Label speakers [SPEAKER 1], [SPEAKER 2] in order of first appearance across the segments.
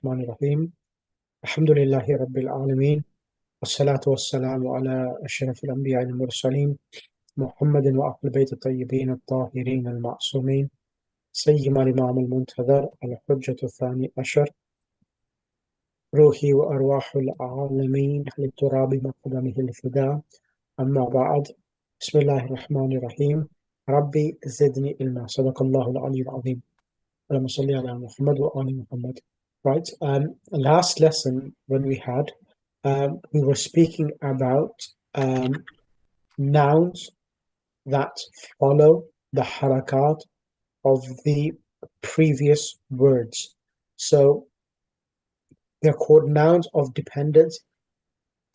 [SPEAKER 1] الرحمن الرحيم الحمد لله رب العالمين والصلاة والسلام على أشرف الأنبياء المرسلين محمد وأهل البيت الطيبين الطاهرين المعصومين سيما الإمام المنتظر الحجة الثاني عشر روحي وأرواح العالمين للتراب مقدمه الفداء أما بعد بسم الله الرحمن الرحيم ربي زدني علما صدق الله العلي العظيم اللهم صل على محمد وآل محمد. Right, last lesson when we had, we were speaking about nouns that follow the harakat of the previous words. So they're called nouns of dependent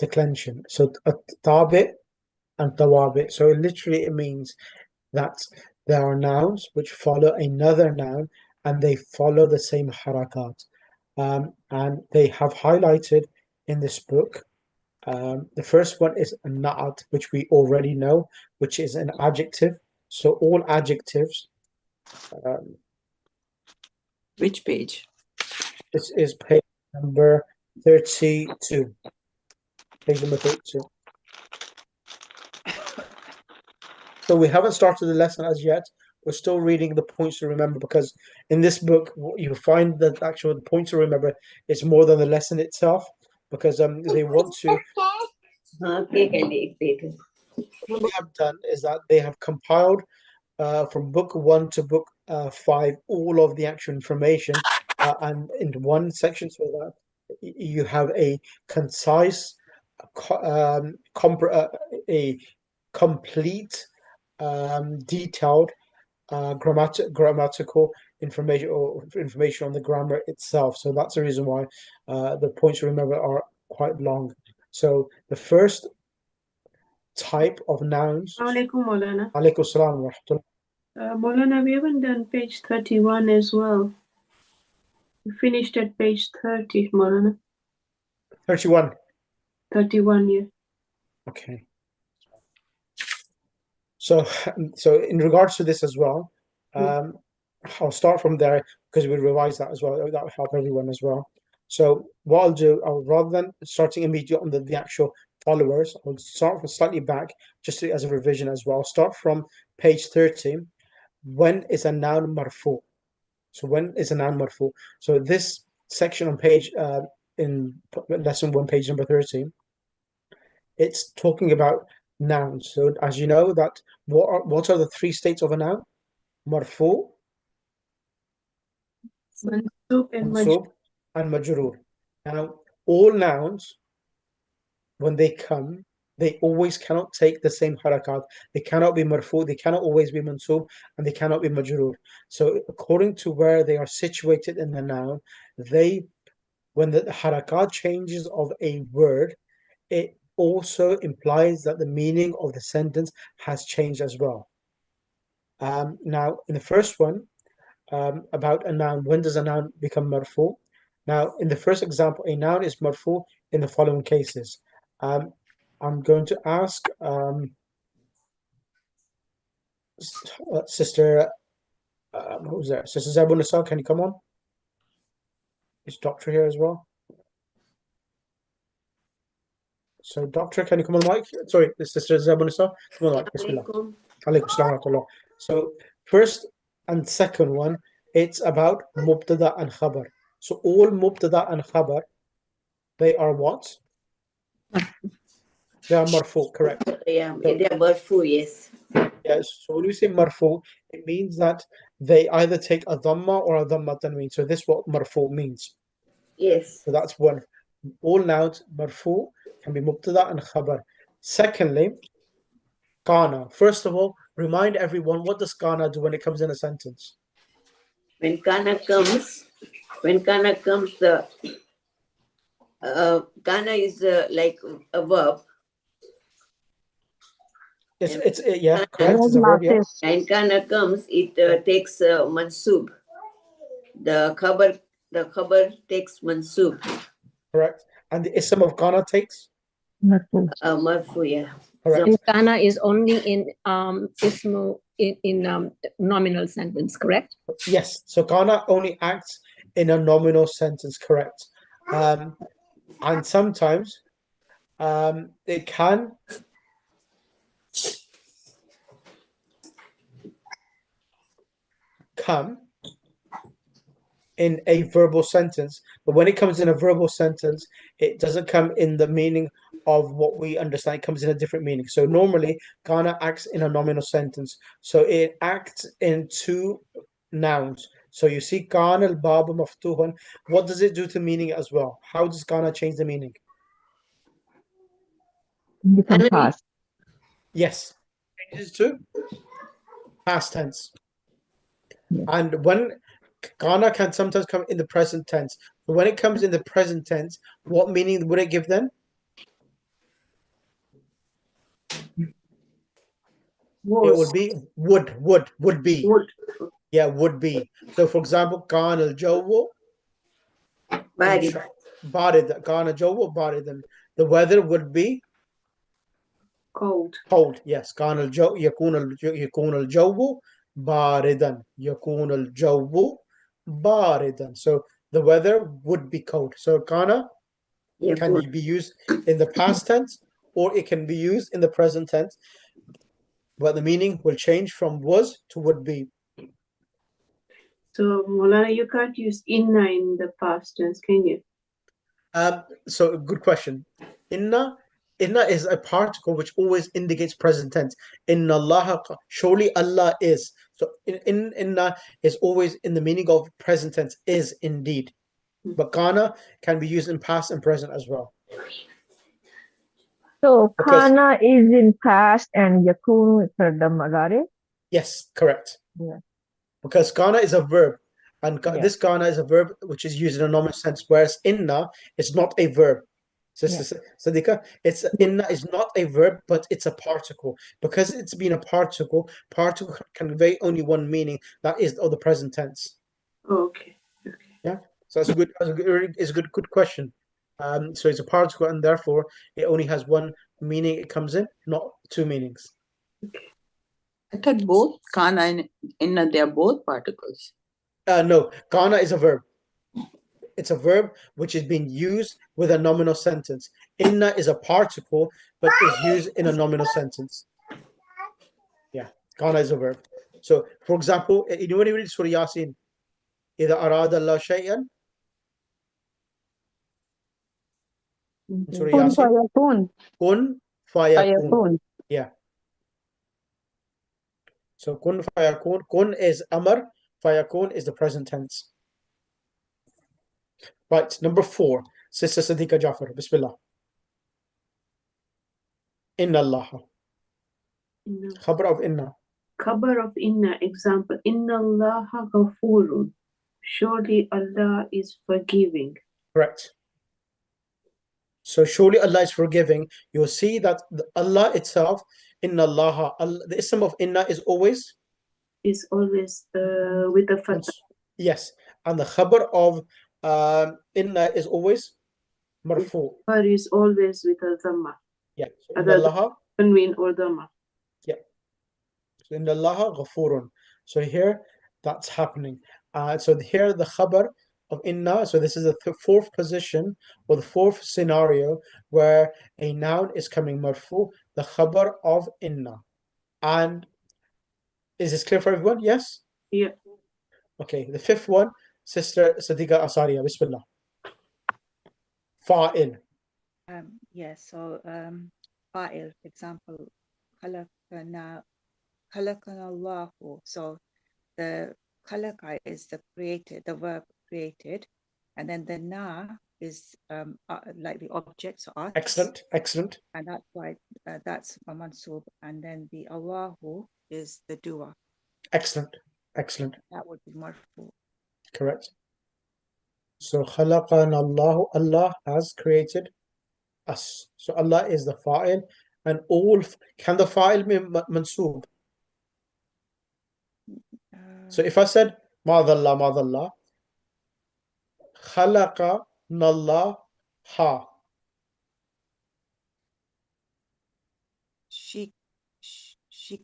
[SPEAKER 1] declension. So tabi and tawabi. So literally it means that there are nouns which follow another noun and they follow the same harakat. And they have highlighted in this book. The first one is a na'at, which we already know, which is an adjective. So all adjectives.
[SPEAKER 2] Which page?
[SPEAKER 1] This is page number 32. Page number 32. So we haven't started the lesson as yet. We're still reading the points to remember, because in this book you find that actual points to remember is more than the lesson itself, because they want to. What they have done is that they have compiled from book 1 to book 5 all of the actual information and into one section, so that you have a concise, a complete, detailed grammatical information, or information on the grammar itself. So that's the reason why the points to remember are quite long. So the first type of nouns.
[SPEAKER 3] Alaikum Maulana.
[SPEAKER 1] Alaikum salam wa rahmatullah.
[SPEAKER 3] Maulana, we haven't done page 31 as well. We finished at page 30, Maulana.
[SPEAKER 1] 31.
[SPEAKER 3] 31, yeah.
[SPEAKER 1] Okay. So in regards to this as well, I'll start from there because we'll revise that as well. That will help everyone as well. So what I'll do, rather than starting immediately on the actual followers, I'll start from slightly back, just as a revision as well. Start from page 30. When is a noun marfu? So when is a noun marfu? So this section on page, in lesson 1, page number 30, it's talking about nouns. So as you know, that what are the 3 states of a noun? Marfu, mansub, and majroor. Now, all nouns, when they come, they always cannot take the same harakat. They cannot be marfu, they cannot always be mansub, and they cannot be majroor. So according to where they are situated in the noun, when the harakat changes of a word, it also implies that the meaning of the sentence has changed as well. Now, in the first one, about a noun, when does a noun become marfu? Now, in the first example, a noun is marfu in the following cases. I'm going to ask Sister, who's there? Sister Zabun Nisa, can you come on? Is Doctor here as well? So, Doctor, can you come on the mic? Sorry, Sister Zabun Nisa, come on the mic. Bismillah. Alaikum salam. So, first and second one, it's about mubtada and khabar. So all mubtada and khabar, they are what? They are marfu, correct?
[SPEAKER 4] Yeah, they are marfu, yes.
[SPEAKER 1] Yes. So when we say marfu, it means that they either take a dhamma or a dhamma tanween. So this is what marfu means.
[SPEAKER 4] Yes.
[SPEAKER 1] So that's one. All nouns marfu can be mubtada and khabar. Secondly, kana. First of all, remind everyone, what does kana do when it comes in a sentence?
[SPEAKER 4] When kana comes, the kana is like a verb.
[SPEAKER 1] It's yeah, correct. It's a verb, yeah.
[SPEAKER 4] And kana comes, it takes mansub. The khabar takes mansub.
[SPEAKER 1] Correct. And the ism of kana takes?
[SPEAKER 4] Marfu, yeah.
[SPEAKER 1] Correct.
[SPEAKER 2] And kana is only in ismu in nominal sentence, correct?
[SPEAKER 1] Yes. So kana only acts in a nominal sentence, correct. And sometimes it can come in a verbal sentence, but when it comes in a verbal sentence, it doesn't come in the meaning of what we understand. It comes in a different meaning. So normally, Ghana acts in a nominal sentence. So it acts in two nouns. So you see, Ghana al-Babu maftuhan. What does it do to meaning as well? How does Ghana change the meaning?
[SPEAKER 5] Become past.
[SPEAKER 1] Yes, changes to past tense.
[SPEAKER 5] Yes.
[SPEAKER 1] And when Ghana can sometimes come in the present tense. But when it comes in the present tense, what meaning would it give then?
[SPEAKER 3] Was.
[SPEAKER 1] It would be would be.
[SPEAKER 3] Would.
[SPEAKER 1] Yeah, would be. So for example, Ghana al-Jawu
[SPEAKER 4] Bari.
[SPEAKER 1] barid. Ghana Jawu baridan. The weather would be
[SPEAKER 3] Cold.
[SPEAKER 1] cold. Yes, Ghana al-Jawu yakun al-Jawu baridan. Yakun al-Jawu baridan. So the weather would be cold. So Ghana can be used in the past tense or it can be used in the present tense, but the meaning will change from was to would be.
[SPEAKER 3] So, Molana, you can't use inna in the past tense, can you?
[SPEAKER 1] So good question. Inna is a particle which always indicates present tense. Inna Allah, surely Allah is. So inna is always in the meaning of present tense, is indeed. But kana can be used in past and present as well.
[SPEAKER 5] So
[SPEAKER 1] Because-
[SPEAKER 5] kana is in past and yakunu is for the magare.
[SPEAKER 1] Yes, correct.
[SPEAKER 5] Yeah.
[SPEAKER 1] Because kana is a verb, and
[SPEAKER 5] Yeah.
[SPEAKER 1] this kana is a verb which is used in a normal sense, whereas inna is not a verb. Sister Sadiqa, inna is not a verb, but it's a particle. Because it's been a particle can convey only one meaning, that is of the present tense.
[SPEAKER 3] Okay.
[SPEAKER 1] Yeah. So that's a good question. So it's a particle, and therefore it only has one meaning it comes in, not two meanings.
[SPEAKER 6] I thought both kana and inna, they are both particles.
[SPEAKER 1] No, kana is a verb. It's a verb which is being used with a nominal sentence. Inna is a particle, but is used in a nominal sentence. Yeah, kana is a verb. So, for example, you know when you read Surah Yasin, إِذَا أَرَادَ اللَّهُ شَيْئًا, Surah
[SPEAKER 7] Kun
[SPEAKER 1] Yasin,
[SPEAKER 7] fayakun.
[SPEAKER 1] kun fayakun.
[SPEAKER 7] Fayakun.
[SPEAKER 1] Yeah. So kun fayakun. Kun is amar, fayakun is the present tense. Right, number 4. Sister Sadiqa Jafar, Bismillah. Inna Allah.
[SPEAKER 3] Inna.
[SPEAKER 1] Khabar of inna.
[SPEAKER 3] Khabar of inna, example, Inna Allah ghafurun. Surely Allah is forgiving.
[SPEAKER 1] Correct. So surely Allah is forgiving. You'll see that Allah itself, Inna Allah, the ism of inna is always?
[SPEAKER 3] Is always with a fatah.
[SPEAKER 1] Yes. And the khabar of inna is always marfu.
[SPEAKER 3] Khabar is always with a dhamma.
[SPEAKER 1] Yeah. So Inna Allah.
[SPEAKER 3] Tanween or dhamma.
[SPEAKER 1] Yeah. So Inna Allah ghafurun. So here that's happening. So here the khabar of inna, so this is the fourth position or the fourth scenario where a noun is coming marfu, the khabar of inna. And is this clear for everyone? Yes?
[SPEAKER 3] Yeah.
[SPEAKER 1] Okay, the fifth one, Sister Sadiqa Asaria, Bismillah. Fa'il.
[SPEAKER 8] So fa'il, for example, khalaqana Allahu. So the khalaqa is the created, the verb created, and then the na is like the object, so us.
[SPEAKER 1] Excellent.
[SPEAKER 8] And that's why that's a mansub, and then the Allahu is the doer.
[SPEAKER 1] Excellent.
[SPEAKER 8] That would be marfu.
[SPEAKER 1] Correct. So khalaqana Allahu, Allah has created us. So Allah is the fa'il, and all can the fa'il be mansub? So if I said madallah, khalaqa nallah ha.
[SPEAKER 8] She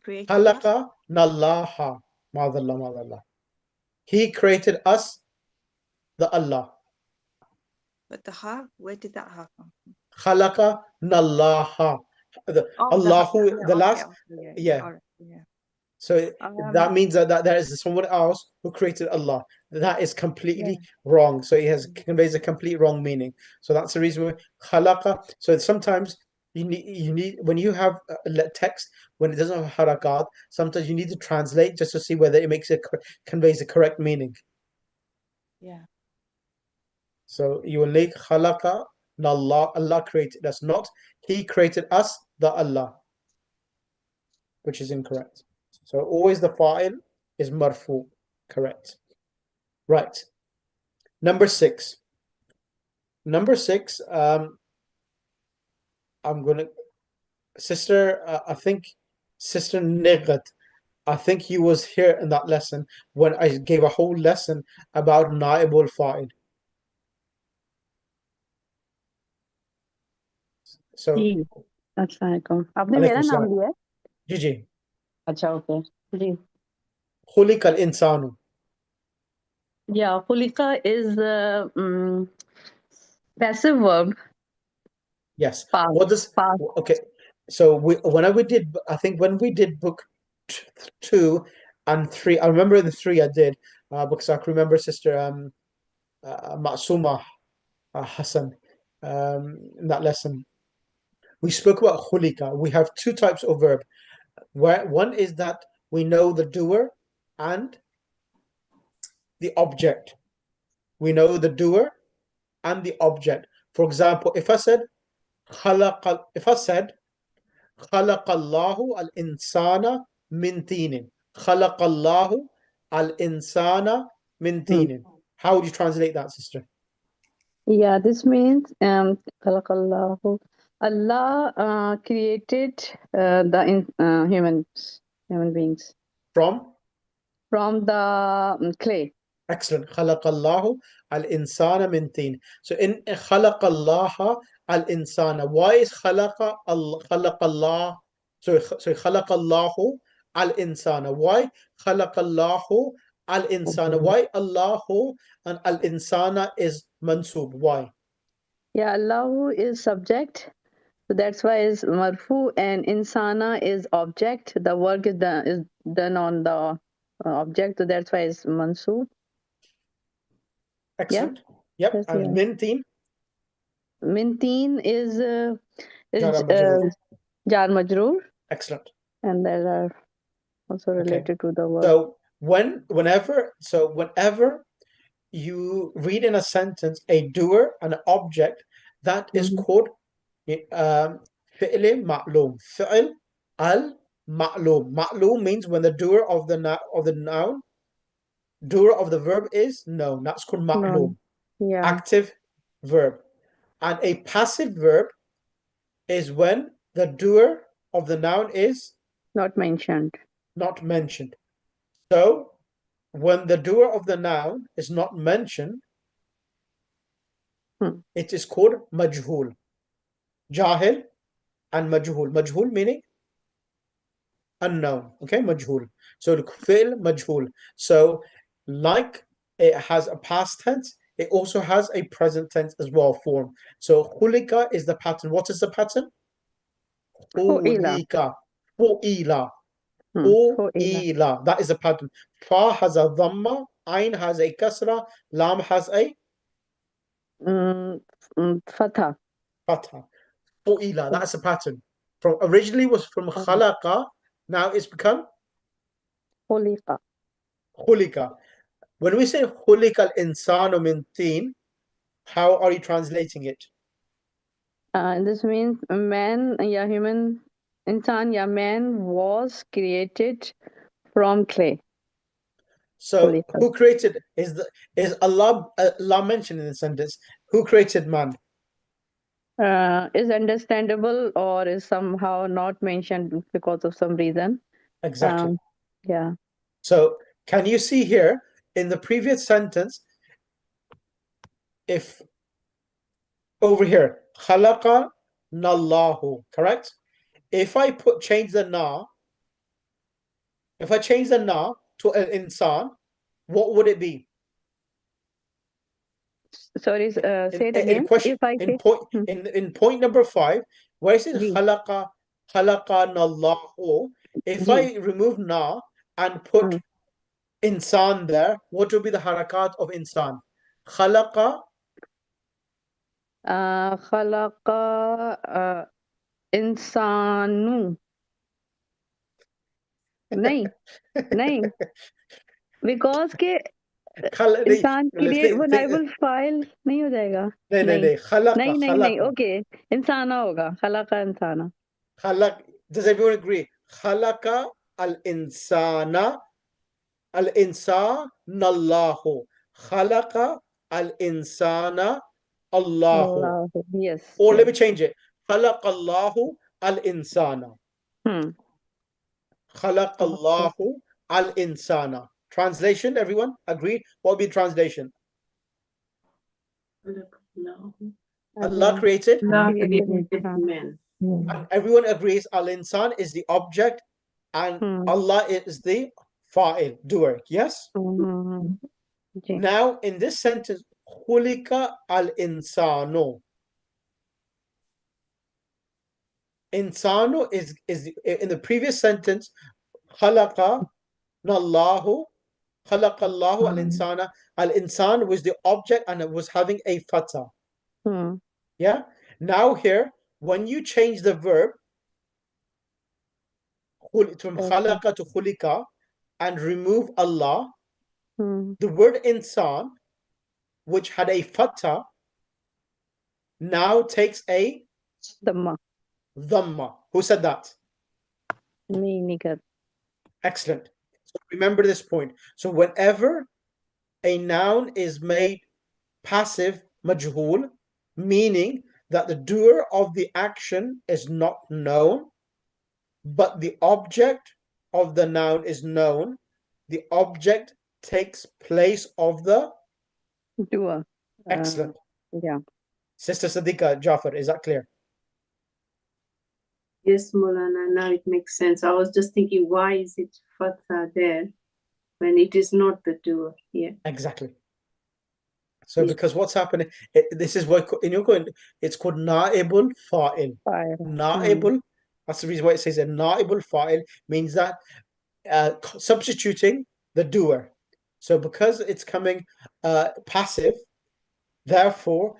[SPEAKER 8] created
[SPEAKER 1] Khalaqa
[SPEAKER 8] us.
[SPEAKER 1] nallah ha. Madallah. He created us. the Allah.
[SPEAKER 8] But the ha, where did that ha come from?
[SPEAKER 1] Khalaqa nallaha. The
[SPEAKER 8] Oh,
[SPEAKER 1] Allahu,
[SPEAKER 8] yeah,
[SPEAKER 1] the
[SPEAKER 8] okay,
[SPEAKER 1] last,
[SPEAKER 8] okay,
[SPEAKER 1] yeah.
[SPEAKER 8] all right, yeah.
[SPEAKER 1] So that means that there is someone else who created Allah. That is completely wrong. So it conveys a complete wrong meaning. So that's the reason why khalaqa. So sometimes you need when you have a text when it doesn't have harakat, sometimes you need to translate just to see whether it conveys the correct meaning.
[SPEAKER 8] Yeah.
[SPEAKER 1] So you will make khalaqa Allah. Allah created us, not He created us, the Allah, which is incorrect. So always the fa'il is marfu, correct. Right. Number 6. Number 6, I'm gonna sister, I think Sister Nighat, I think you was here in that lesson when I gave a whole lesson about naibul fa'il. So
[SPEAKER 7] जी अस्सलाम वालेकुम आपने मेरा
[SPEAKER 1] alaikum
[SPEAKER 7] नाम
[SPEAKER 1] salam.
[SPEAKER 7] लिया है
[SPEAKER 1] जी
[SPEAKER 7] अच्छा okay ji
[SPEAKER 1] khuliqa al-insanu.
[SPEAKER 7] yeah fulika is passive verb
[SPEAKER 1] Yes.
[SPEAKER 7] past
[SPEAKER 1] What does
[SPEAKER 7] past
[SPEAKER 1] okay? So I think when we did book 2 and 3, I remember the 3 I did because I can remember Sister Masuma Hassan in that lesson. We spoke about khulika. We have 2 types of verb. Where one is that we know the doer and the object. We know the doer and the object. For example, if I said خلق الله الإنسان من طين. خلق الله الإنسان من طين. How would you translate that, sister?
[SPEAKER 7] yeah this means khalaqallahu Allah created the human beings from the clay.
[SPEAKER 1] Excellent. خلق الله الإنسان من طين. So in خلق الله الإنسان, why is خلق الله so خلق الله الإنسان? Why خلق الله الإنسان? Why Allah and al-insana is mansub? Why?
[SPEAKER 7] Yeah, Allah is subject. So that's why is marfu and insana is object. The work is done on the object. So that's why it's mansub.
[SPEAKER 1] Excellent.
[SPEAKER 7] Yeah.
[SPEAKER 1] Yep. And mintin?
[SPEAKER 7] Minteen is
[SPEAKER 1] Jar majroor.
[SPEAKER 7] jar majroor.
[SPEAKER 1] Excellent.
[SPEAKER 7] And that are also related to the word.
[SPEAKER 1] So whenever you read in a sentence a doer and an object, that is called fi'l ma'lum. Fi'l al-ma'lum. Ma'lum means when the doer of the noun, doer of the verb is known. That's called ma'lum.
[SPEAKER 7] Yeah.
[SPEAKER 1] Active verb. And a passive verb is when the doer of the noun is
[SPEAKER 7] not mentioned.
[SPEAKER 1] Not mentioned. So when the doer of the noun is not mentioned, it is called majhul. Jahil and majhul. Majhul meaning unknown. Okay, majhul. So the fi'l majhul. So like it has a past tense, it also has a present tense as well form. So khulika is the pattern. What is the pattern? Khulika. Fu'ila. Fu'ila. That is a pattern. Fa has a dhamma, ain has a kasra, lam has a
[SPEAKER 7] fatha.
[SPEAKER 1] Fatha. Fu'ila. That's a pattern. From originally was from khalaqa, now it's become
[SPEAKER 7] khulika.
[SPEAKER 1] Khulika. When we say khulika al-insanu min teen, how are you translating it?
[SPEAKER 7] This means man, human, insan, man was created from clay.
[SPEAKER 1] So who created is Allah mentioned in the sentence? Who created man?
[SPEAKER 7] Is understandable or is somehow not mentioned because of some reason.
[SPEAKER 1] Exactly.
[SPEAKER 7] Yeah.
[SPEAKER 1] So can you see here in the previous sentence, if over here, khalaqa nallahu, correct? If I change the na to an insan, what would it be?
[SPEAKER 7] Sorry, say it
[SPEAKER 1] in
[SPEAKER 7] again.
[SPEAKER 1] question,
[SPEAKER 7] If I say,
[SPEAKER 1] in point number 5, where it says
[SPEAKER 7] Ji.
[SPEAKER 1] khalaqanallahu, if
[SPEAKER 7] Ji.
[SPEAKER 1] I remove na and put insan there, what will be the harakat of insan? Khalaqa,
[SPEAKER 7] khalaqa insanu. नहीं नहीं because के इंसान के लिए वो नाइबुल file नहीं हो जाएगा
[SPEAKER 1] नहीं
[SPEAKER 7] नहीं नहीं नहीं ओके इंसाना होगा खलाका इंसाना
[SPEAKER 1] khalaq. Does everyone agree? Khalaqa al-insana al-insanallahu. Khalaqa al-insana Allahu.
[SPEAKER 7] yes
[SPEAKER 1] Or
[SPEAKER 7] yes.
[SPEAKER 1] let me change it. Khalaqallahu al-insana. Khalaqallahu al-insana. Translation, everyone agreed? What would be translation? Allah created.
[SPEAKER 3] men.
[SPEAKER 1] And everyone agrees al-insan is the object and Allah is the fa'il, doer. Yes? Now in this sentence, khulika al-insano. Insano is in the previous sentence, khalaqa nallahu, khalaqallahu al-insana. Al-insan was the object and it was having a fatha. Yeah. Now here, when you change the verb from khalaqa to khulika and remove Allah, the word insan, which had a fatha, now takes a dhamma. Who said that?
[SPEAKER 7] Me, Nikat.
[SPEAKER 1] Excellent. So remember this point. So whenever a noun is made passive majhul, meaning that the doer of the action is not known, but the object of the noun is known, the object takes place of the
[SPEAKER 7] doer.
[SPEAKER 1] Excellent.
[SPEAKER 7] Yeah.
[SPEAKER 1] Sister Sadiqa Jafar, is that clear?
[SPEAKER 3] Yes, Molana, now it makes sense. I was just thinking, why is it fatha there when it is not the doer here?
[SPEAKER 1] Exactly. So because what's happening, this is why in your going, it's called na'ibul fa'il. Na'ibul, that's the reason why it says a na'ibul fa'il means that substituting the doer. So because it's coming passive, therefore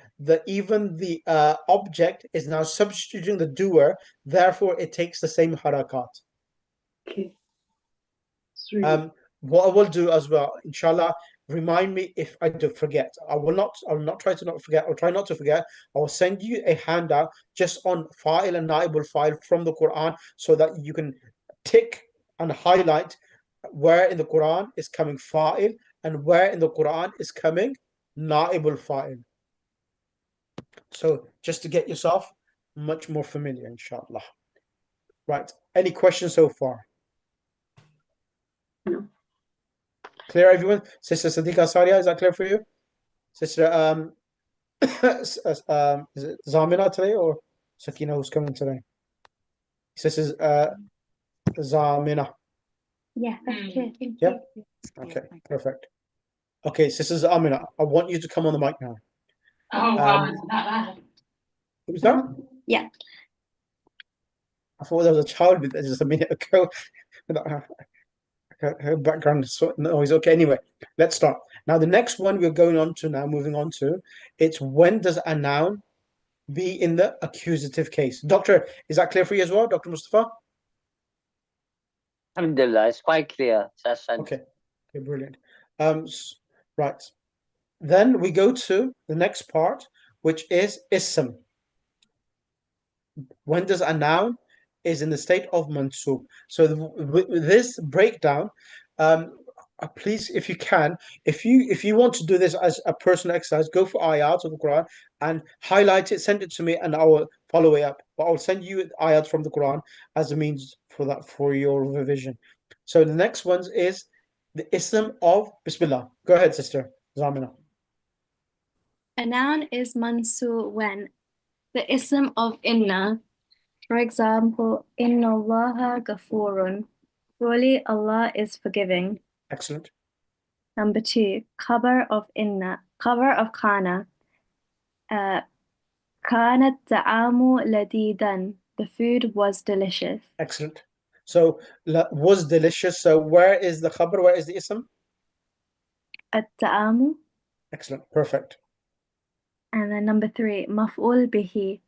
[SPEAKER 1] even the object is now substituting the doer, therefore it takes the same harakat.
[SPEAKER 3] Okay.
[SPEAKER 1] What I will do as well, inshallah, remind me if I do forget. I will not try to not forget. I'll try not to forget. I will send you a handout just on fa'il and na'ibul fa'il from the Quran so that you can tick and highlight where in the Quran is coming fa'il and where in the Quran is coming na'ibul fa'il. So just to get yourself much more familiar, inshallah. Right. Any questions so far?
[SPEAKER 3] No.
[SPEAKER 1] Clear, everyone? Sister Sadiqa Saria, is that clear for you? Sister is it Zamina today or Sakina who's coming today? Sister Zamina.
[SPEAKER 9] Yeah, that's clear. Thank
[SPEAKER 1] Yep. Okay, perfect. Okay, Sister Zamina, I want you to come on the mic now.
[SPEAKER 9] Oh wow, it's not bad.
[SPEAKER 1] Who's that?
[SPEAKER 9] Yeah.
[SPEAKER 1] I thought there was a child with just a minute ago. Her background noise. Okay, anyway, let's start. Now, the next one we're going on to now, moving on to, it's when does a noun be in the accusative case? Doctor, is that clear for you as well, Dr. Mustafa?
[SPEAKER 10] Alhamdulillah, it's quite clear.
[SPEAKER 1] Okay, brilliant. Right. Then we go to the next part, which is ism. When does a noun is in the state of mansub? So with this breakdown, please, if you can, if you want to do this as a personal exercise, go for ayat of the Quran and highlight it, send it to me, and I will follow it up. But I'll send you ayat from the Quran as a means for that, for your revision. So the next one is the ism of Bismillah. Go ahead, Sister Zamina.
[SPEAKER 9] A noun is mansub when the ism of inna, for example, inna Allaha ghafurun, surely Allah is forgiving.
[SPEAKER 1] Excellent.
[SPEAKER 9] Number 2, khabar of inna, khabar of kana, كان الطعام لذيذا. The food was delicious.
[SPEAKER 1] Excellent. So was delicious. So where is the khabar? Where is the ism?
[SPEAKER 9] الطعام.
[SPEAKER 1] Excellent. Perfect.
[SPEAKER 9] And then number 3, مفعول به.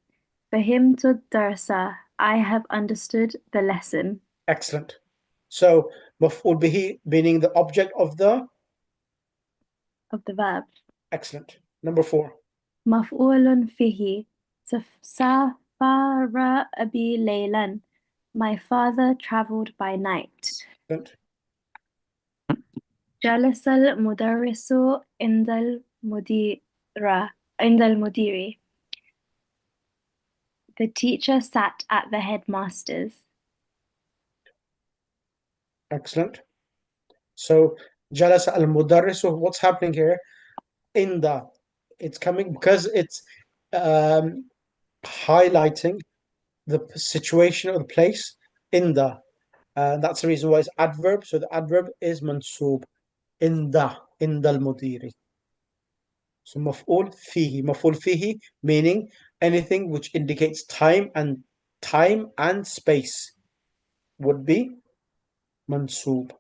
[SPEAKER 9] فهمت الدرس. I have understood the lesson.
[SPEAKER 1] Excellent. So maf'ul bihi meaning the object of the
[SPEAKER 9] verb.
[SPEAKER 1] Excellent. Number 4.
[SPEAKER 9] مفعول فيه. سافر أبي ليلا. My father traveled by night.
[SPEAKER 1] Excellent.
[SPEAKER 9] جلس المدرس عند المدير. The teacher sat at the headmaster's.
[SPEAKER 1] Excellent. So jalasa al-mudarris. So what's happening here? It's coming because it's highlighting the situation or the place in the. That's the reason why it's adverb. So the adverb is mansoob. In the al-mudiri. So maf'ul fihi meaning anything which indicates time and space would be mansoob.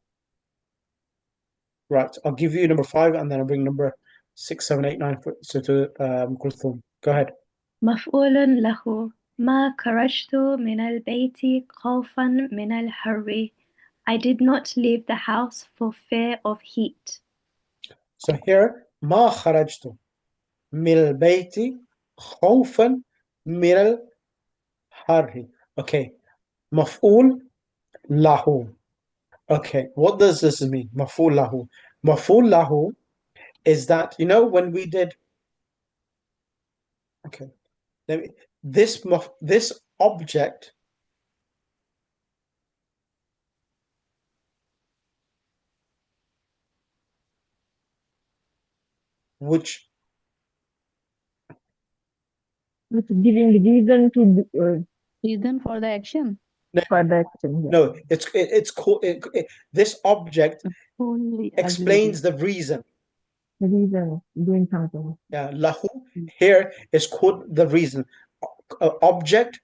[SPEAKER 1] Right, I'll give you number 5 and then I'll bring number 6, 7, 8, 9 so to Kulthum. Go ahead.
[SPEAKER 9] مفعول له. ما خرجت من البيت خوفا من الحر. I did not leave the house for fear of heat.
[SPEAKER 1] So here ما خرجت من البيت خوفا من الحر. Okay. مفعول له. Okay, what does this mean? Maf'ul lahu. Maf'ul lahu is that, when we did. Okay, this object which
[SPEAKER 5] giving reason to
[SPEAKER 7] Reason for the action.
[SPEAKER 5] for the action. Yeah.
[SPEAKER 1] no, it's called this object
[SPEAKER 7] Only
[SPEAKER 1] explains the reason.
[SPEAKER 5] The reason doing something.
[SPEAKER 1] Yeah, lahu here is called the reason. Object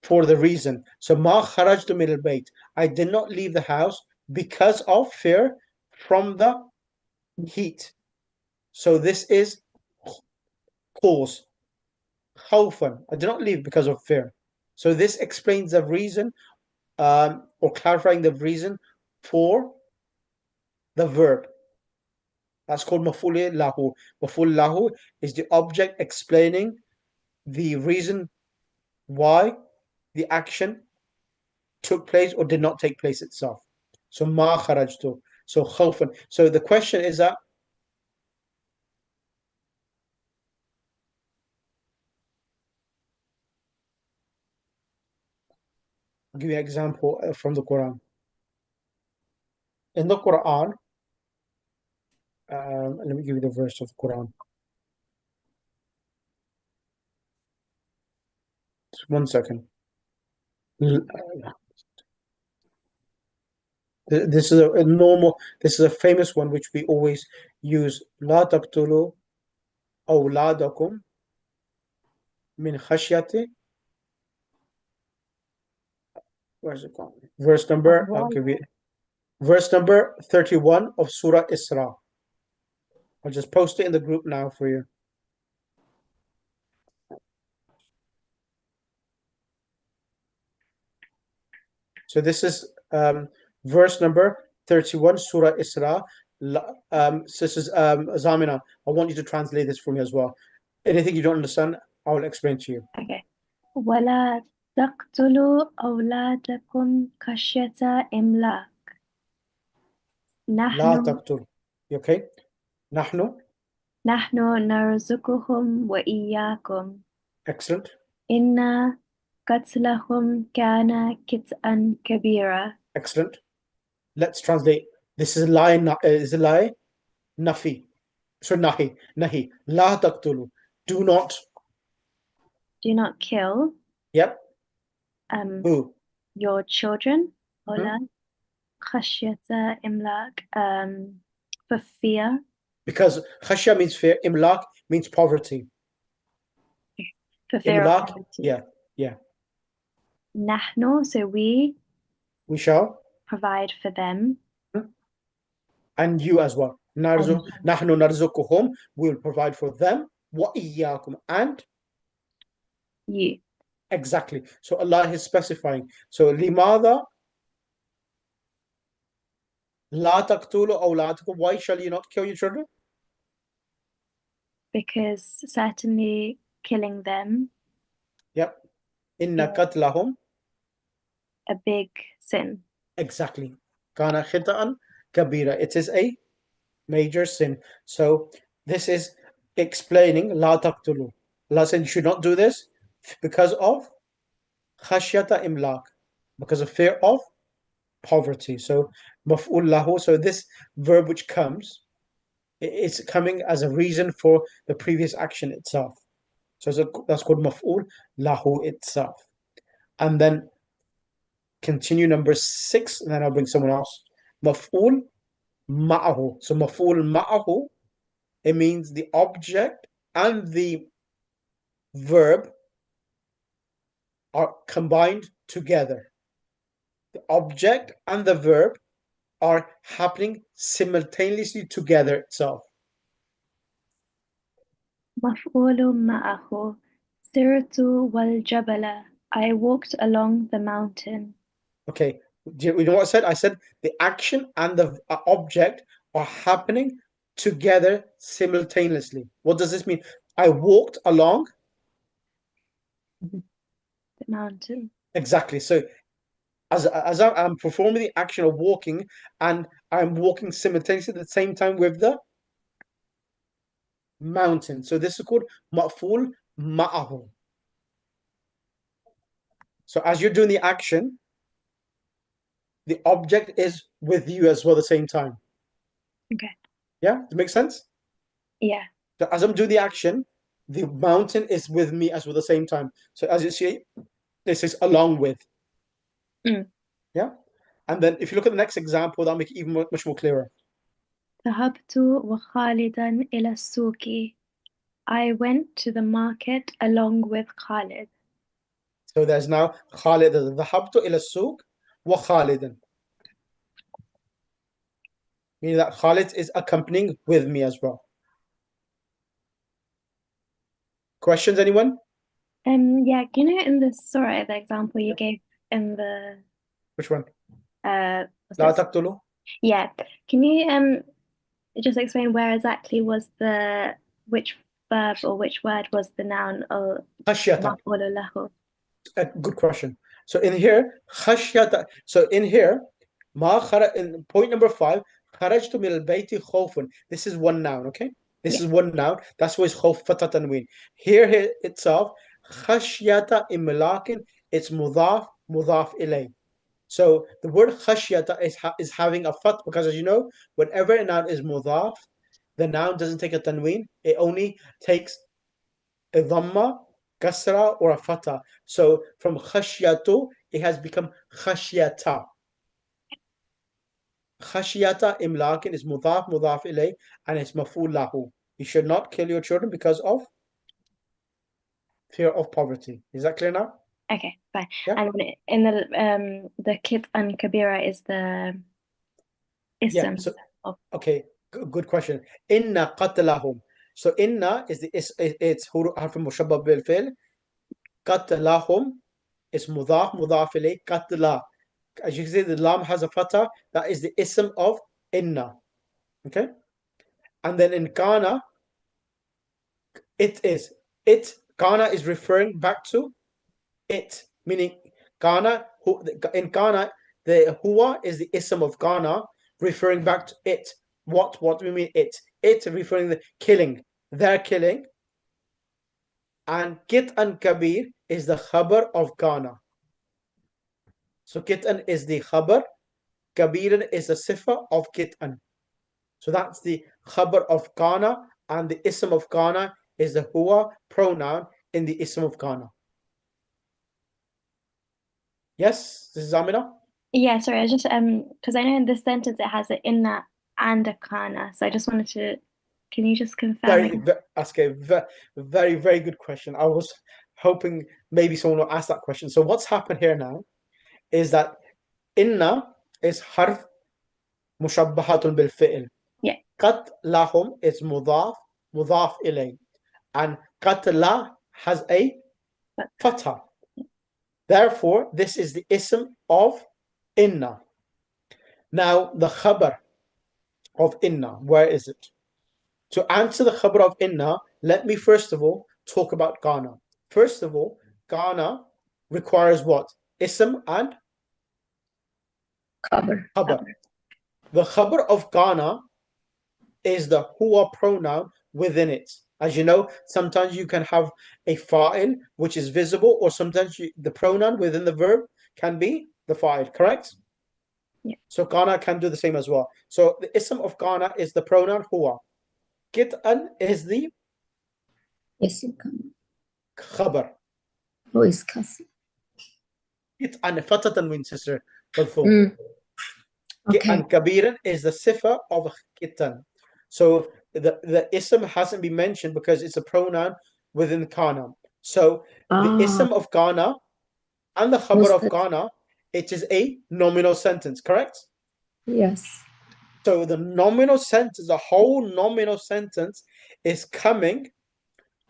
[SPEAKER 1] for the reason. So ma kharajtu min al-bayt. I did not leave the house because of fear from the heat. So this is cause. Khawfan. I did not leave because of fear. So this explains the reason, or clarifying the reason for the verb. That's called maf'ul lahu. Maf'ul lahu is the object explaining the reason why the action took place or did not take place itself. So ma kharajtu. So khawfan. So the question is that I'll give you an example from the Quran. In the Quran, let me give you the verse of the Quran. Just 1 second. This is a normal. This is a famous one which we always use. لا تقتلوا أولادكم من خشية. Where's it gone? Verse number. I'll give you. Verse number 31 of Surah Isra. I'll just post it in the group now for you. So this is verse number 31, Surah Isra. Sisters Zamina, I want you to translate this for me as well. Anything you don't understand, I will explain to you.
[SPEAKER 9] Okay. ولا تقتلوا أولادكم خشية إملاق.
[SPEAKER 1] لا
[SPEAKER 9] نحن
[SPEAKER 1] تقتل. You okay? نحن.
[SPEAKER 9] نحن نرزقهم وإياكم.
[SPEAKER 1] Excellent.
[SPEAKER 9] إن قتلهم كان خطأ كبيرا.
[SPEAKER 1] Excellent. Let's translate. This is a lie. Is a lie. Nafi. So nahi. Nahi. لا تقتلوا. Do not.
[SPEAKER 9] Do not kill.
[SPEAKER 1] Yep. Who?
[SPEAKER 9] Your children.
[SPEAKER 1] Mm-hmm.
[SPEAKER 9] ولا خشية إملاق. For fear.
[SPEAKER 1] Because khashya means fear. Imlaq means poverty.
[SPEAKER 9] For fear of
[SPEAKER 1] Imlak,
[SPEAKER 9] poverty.
[SPEAKER 1] yeah.
[SPEAKER 9] Nahnu, so we
[SPEAKER 1] We shall.
[SPEAKER 9] provide for them.
[SPEAKER 1] And you as well. Nahnu narzuquhum, we will provide for them. Wa iyyakum, and
[SPEAKER 9] You.
[SPEAKER 1] exactly. So Allah is specifying. So limada la taqtulu awladakum, why shall you not kill your children?
[SPEAKER 9] Because certainly killing them,
[SPEAKER 1] Yep. Inna
[SPEAKER 9] Yeah.
[SPEAKER 1] qatlahum,
[SPEAKER 9] a big sin.
[SPEAKER 1] exactly. Kana khita'an kabira. It is a major sin. So this is explaining la taqtulu. Allah said you should not do this because of khashyata imlak, because of fear of poverty. So maf'ul lahu. So this verb which comes, it's coming as a reason for the previous action itself. So that's called maf'ul lahu itself. And then continue number 6, and then I'll bring someone else. Maf'ul ma'ahu. So maf'ul ma'ahu, it means the object and the verb are combined together. The object and the verb are happening simultaneously together itself.
[SPEAKER 9] مفعول معه سرت والجبل. I walked along the mountain.
[SPEAKER 1] Okay, do you know what I said? I said the action and the object are happening together simultaneously. What does this mean? I walked along.
[SPEAKER 9] The mountain.
[SPEAKER 1] Exactly. So as I'm performing the action of walking, and I'm walking simultaneously at the same time with the mountain. So this is called ma'ful ma'ahu. So as you're doing the action, the object is with you as well at the same time.
[SPEAKER 9] Okay.
[SPEAKER 1] Yeah, does it make sense?
[SPEAKER 9] Yeah.
[SPEAKER 1] So as I'm doing the action, the mountain is with me as well at the same time. So as you see, this is along with. Yeah. And then if you look at the next example, that'll make it even much more clearer.
[SPEAKER 9] ذهبت وخالدا إلى السوق. I went to the market along with Khalid.
[SPEAKER 1] So there's now Khalid. ذهبت إلى السوق وخالدا. Meaning that Khalid is accompanying with me as well. Questions, anyone?
[SPEAKER 9] Yeah, you know in the surah, the example you gave in the
[SPEAKER 1] Which one?
[SPEAKER 9] was
[SPEAKER 1] لا
[SPEAKER 9] it-
[SPEAKER 1] تقتلوا.
[SPEAKER 9] Yeah. Can you just explain where exactly was which verb or which word was the noun or
[SPEAKER 1] خشية.
[SPEAKER 9] مفعول له?
[SPEAKER 1] A good question. So in here, خشية. So in here, in point number 5, خرجت من البيت خوفا. This is one noun, okay? This is one noun. That's why it's خوف فتى تنوين. Here itself, خشية إملاق, it's مضاف مضاف إليه. So the word khashyata is having a fat, because as you know, whenever a noun is mudaf, the noun doesn't take a tanween. It only takes a dhamma, kasra, or a fatha. So from khashyatu, it has become khashyata. Khashyata imlakin is mudaf ilay, and it's maf'ul lahu. You should not kill your children because of fear of poverty. Is that clear now?
[SPEAKER 9] Okay, fine.
[SPEAKER 1] Yeah.
[SPEAKER 9] And in the kit and kabira is the
[SPEAKER 1] Yeah.
[SPEAKER 9] ism.
[SPEAKER 1] So okay, good question. Inna qatlahum. So inna is it's harf mushabbah bil fi'l. Qatlahum is mudaf ilay, qatla. As you can see, the lam has a fatha. That is the ism of inna. Okay, and then in kana, kana is referring back to it, meaning kana. In kana, the huwa is the ism of kana, referring back to it. What do we mean it? It referring to the killing, their killing. And Kit'an Kabir is the khabar of kana. So Kit'an is the khabar, Kabiran is the sifa of Kit'an. So that's the khabar of kana, and the ism of kana is the huwa pronoun in the ism of kana. Yes, this is Amina?
[SPEAKER 9] Yeah, sorry, I just because I know in this sentence it has an inna and a kana, so I just wanted to. Can you just confirm?
[SPEAKER 1] Very, very good question. I was hoping maybe someone will ask that question. So what's happened here now is that inna is harf mushabbahatun bil fi'l.
[SPEAKER 9] Yeah.
[SPEAKER 1] Qatlahum is mudaf ilay. And qatla has a fatha. Therefore, this is the ism of inna. Now, the khabar of inna, where is it? To answer the khabar of inna, let me first of all talk about Ghana. First of all, Ghana requires what? Ism and
[SPEAKER 2] Khabar.
[SPEAKER 1] The khabar of Ghana is the huwa pronoun within it. As you know, sometimes you can have a fa'il which is visible, or sometimes the pronoun within the verb can be the fa'il, correct?
[SPEAKER 9] Yeah.
[SPEAKER 1] So Ghana can do the same as well. So the ism of Ghana is the pronoun huwa. Kit'an is the
[SPEAKER 2] Isim Kana.
[SPEAKER 1] khabar.
[SPEAKER 2] Who is Kasi?
[SPEAKER 1] Kit'an fatatan min sister.
[SPEAKER 2] Okay.
[SPEAKER 1] And kabiran is the sifa of kit'an. So the ism hasn't been mentioned because it's a pronoun within Kana. So the ism of Ghana and the khabar of Ghana, it is a nominal sentence, correct?
[SPEAKER 2] Yes.
[SPEAKER 1] So the nominal sentence, the whole nominal sentence is coming.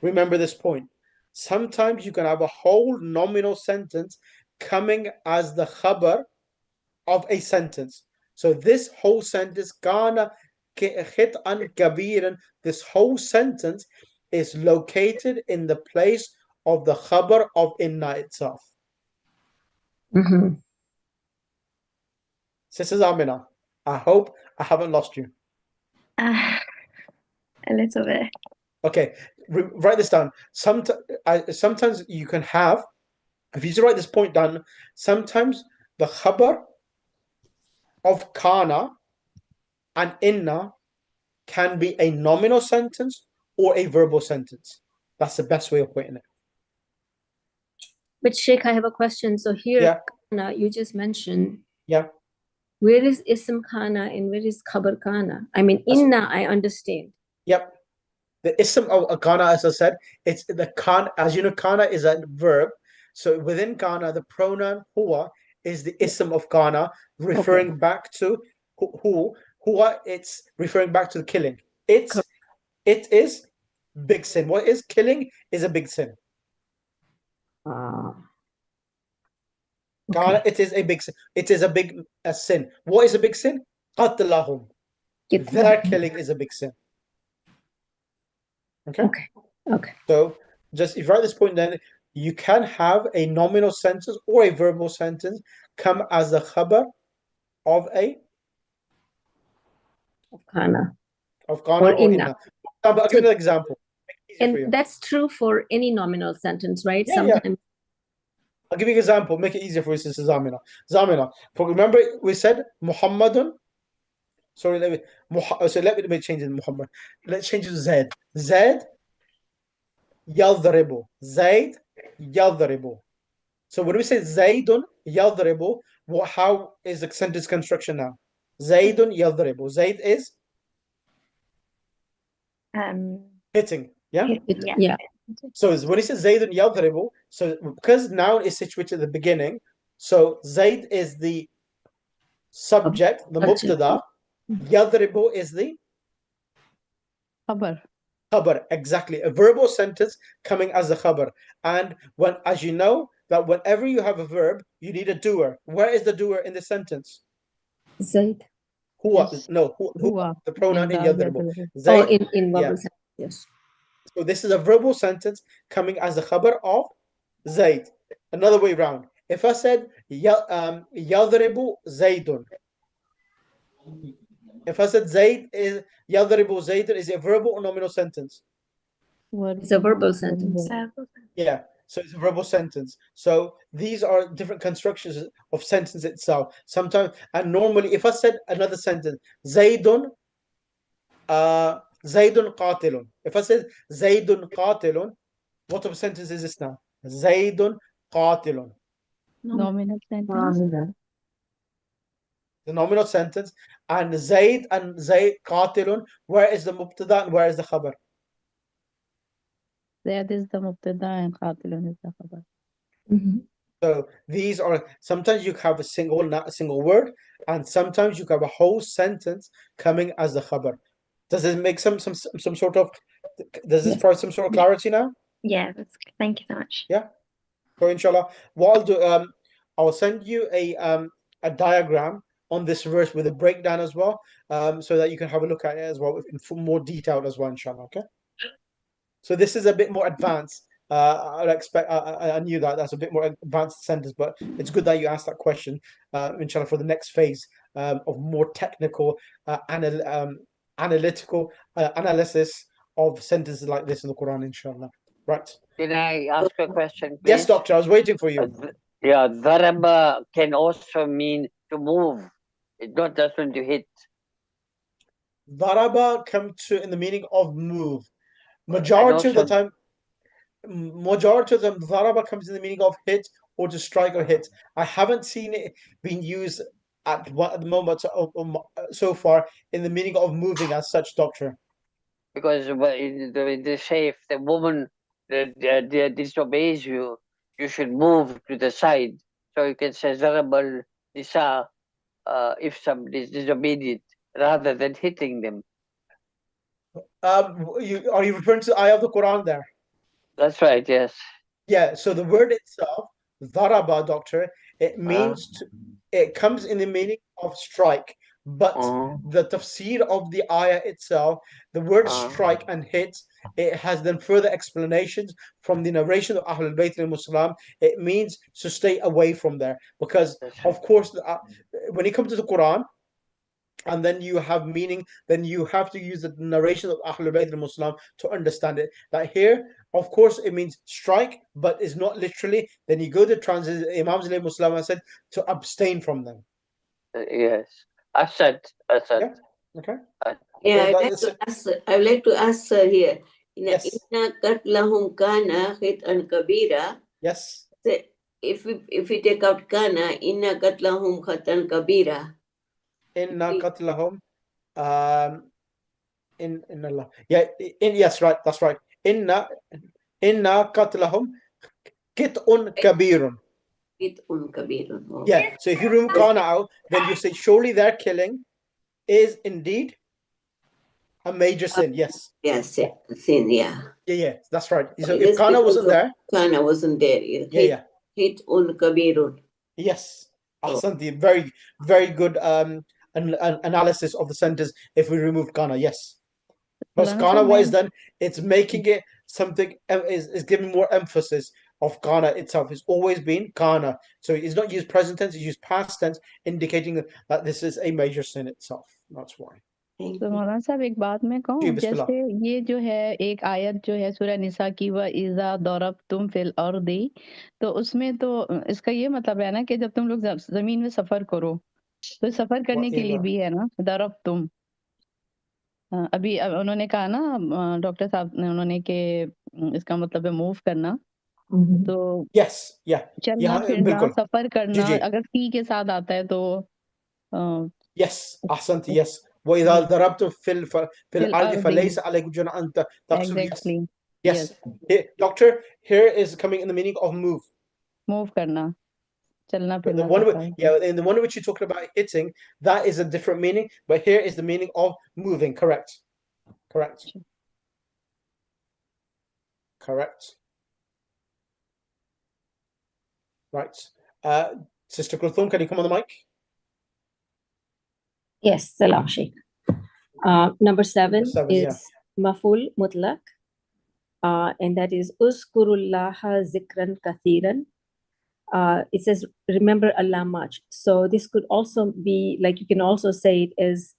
[SPEAKER 1] Remember this point. Sometimes you can have a whole nominal sentence coming as the khabar of a sentence. So this whole sentence, Kana khit'an kabiran, this whole sentence is located in the place of the khabar of inna itself. Sister Amina, I hope I haven't lost you.
[SPEAKER 9] A little bit.
[SPEAKER 1] Okay, write this down. Sometimes you can have, if you just write this point down, sometimes the khabar of kana and inna can be a nominal sentence or a verbal sentence. That's the best way of putting it.
[SPEAKER 2] But Sheikh, I have a question. So here,
[SPEAKER 1] Yeah.
[SPEAKER 2] Kana, you just mentioned.
[SPEAKER 1] Yeah.
[SPEAKER 2] Where is Ism Kana and where is Khabar Kana? I mean, Inna, I understand.
[SPEAKER 1] Yep. The ism of kana, as I said, it's the kana. As you know, kana is a verb. So within kana, the pronoun huwa is the ism of kana, referring back to who. Huwa, it's referring back to the killing. It is big sin. What is killing is a big sin. Kana, it is a big sin. It is a big sin. What is a big sin? Qatlahum. Their killing is a big sin. Okay. So just if you write this point, then you can have a nominal sentence or a verbal sentence come as the khabar of
[SPEAKER 2] Kana.
[SPEAKER 1] Or inna. I'll give you an example.
[SPEAKER 2] And that's true for any nominal sentence, right?
[SPEAKER 1] Yeah,
[SPEAKER 2] Sometimes.
[SPEAKER 1] I'll give you an example. Make it easier for you, Sister Zamina. Remember we said Muhammadun. Sorry, let me change it to Muhammad. Let's change it to Zaid. Zaid yadribu. Zaid yadribu. So when we say Zaidun yadribu, how is the sentence construction now? Zaidun yadribu. Zaid is hitting. Yeah?
[SPEAKER 2] Yeah.
[SPEAKER 1] So when he says Zaidun yadribu, so because noun is situated at the beginning, so Zaid is the subject, the mubtada, yadribu is the
[SPEAKER 6] Khabar.
[SPEAKER 1] Khabar, exactly. A verbal sentence coming as a khabar. And as you know, that whenever you have a verb, you need a doer. Where is the doer in the sentence?
[SPEAKER 2] Zaid.
[SPEAKER 1] Huwa. No, huwa. The pronoun in yadribu. Zaid.
[SPEAKER 2] In verbal sentence. Yes.
[SPEAKER 1] So this is a verbal sentence coming as the khabar of Zaid. Another way around. If I said yadribu Zaidun. If I said Zaid is yadribu Zaidun, is it a verbal or nominal sentence?
[SPEAKER 2] It's a verbal sentence.
[SPEAKER 1] Yeah, so it's a verbal sentence. So these are different constructions of sentence itself. Sometimes, and normally, if I said another sentence, Zaidun qatilun. If I said Zaidun qatilun, what type of sentence is this now? Zaidun qatilun.
[SPEAKER 6] Nominal sentence.
[SPEAKER 1] The nominal sentence. And Zaid qatilun, where is the mubtada and where is the khabar?
[SPEAKER 7] Zaid is the mubtada and qatilun is the khabar.
[SPEAKER 1] So these are, sometimes you have a single word, and sometimes you have a whole sentence coming as the khabar. Does this make some sort of, does this provide some sort of clarity now?
[SPEAKER 9] Yeah, thank you so much.
[SPEAKER 1] Yeah. So inshallah, what I'll do, I'll send you a diagram on this verse with a breakdown as well, so that you can have a look at it as well in more detail as well, inshallah. Okay. So this is a bit more advanced. I knew that that's a bit more advanced sentence, but it's good that you asked that question, inshallah, for the next phase of more technical, analytical analysis of sentences like this in the Quran, inshallah. Right.
[SPEAKER 10] Can I ask a question, please?
[SPEAKER 1] Yes, doctor, I was waiting for you.
[SPEAKER 10] Yeah, Dharaba can also mean to move. It's not just when to hit.
[SPEAKER 1] Daraba come to in the meaning of move. Majority of the time, Daraba comes in the meaning of hit or to strike or hit. I haven't seen it being used at the moment so far in the meaning of moving as such, doctor.
[SPEAKER 10] Because they say if the woman disobeys you, you should move to the side. So you can say Zarabal Nisa if somebody is disobedient rather than hitting them.
[SPEAKER 1] Are you referring to the ayah of the Quran there?
[SPEAKER 10] That's right, yes.
[SPEAKER 1] Yeah, so the word itself, Daraba, doctor, it means it comes in the meaning of strike, but the tafsir of the ayah itself, the word strike and hit, it has then further explanations from the narration of Ahlul Bayt al-Muslim. It means to stay away from there, because of course, when it comes to the Quran, and then you have meaning, then you have to use the narration of Ahlul Bayt al-Muslim to understand it. That here, of course, it means strike, but it's not literally. Then you go to translate, Imam Muslim said to abstain from them.
[SPEAKER 10] Yes. Asad.
[SPEAKER 1] Yeah. Okay.
[SPEAKER 4] Yeah, I would like to ask sir here.
[SPEAKER 1] Yes.
[SPEAKER 4] Inna qatlahum kana khit'an kabira.
[SPEAKER 1] Yes.
[SPEAKER 4] If we take out kana, inna qatlahum khatan kabira.
[SPEAKER 1] Inna qatlahum, in Allah. Yeah. Yes. Right. That's right. Inna qatlahum qit'un kabirun.
[SPEAKER 4] Qit'un kabirun.
[SPEAKER 1] Yeah. So if you remove kana out, then you say surely their killing is indeed a major sin. Yes.
[SPEAKER 4] Yes, sin. Yeah.
[SPEAKER 1] Yeah. That's right. So if kana wasn't there,
[SPEAKER 4] kana wasn't there.
[SPEAKER 1] Yeah.
[SPEAKER 4] Qit'un kabirun.
[SPEAKER 1] Yes. Ahsanti. Very, very good an analysis of the sentence if we remove kana. Yes. Because kana, what is done, it's making it something, is giving more emphasis of kana itself. It's always been kana. So it's not used present tense, it's used past tense, indicating that this is a major sin itself. That's why.
[SPEAKER 7] तो मौलाना साहब एक बात मैं कहूँ, जैसे ये जो है एक आयत जो है सूरह निसा की व इज़ा दरबतुम फिल अर्दी, तो उसमें तो इसका ये मतलब है ना कि जब तुम लोग जमीन में सफर करो, तो सफर करने के लिए भी है ना दरबतुम। अभी उन्होंने कहा ना डॉक्टर साहब ने, उन्होंने कि इसका मतलब है मूव करना, तो चलना फिरना सफर करना अगर फी के साथ आता है तो
[SPEAKER 1] yes, ahsanti, yes. وإذا ضربتم في الأرض فليس عليكم جناح أن تقصروا. Yes. Doctor, here is coming in the meaning of move.
[SPEAKER 7] Move करना, चलना
[SPEAKER 1] the
[SPEAKER 7] फिरना.
[SPEAKER 1] one in the one which you're talking about hitting, that is a different meaning, but here is the meaning of moving. Correct. Right. Sister Kulthum, can you come on the mic?
[SPEAKER 2] Yes, Salam Sheikh. Number seven is Maful Mutlaq, and that is Uskurullaha Zikran Kathiran. It says remember Allah much. So this could also be like, you can also say it as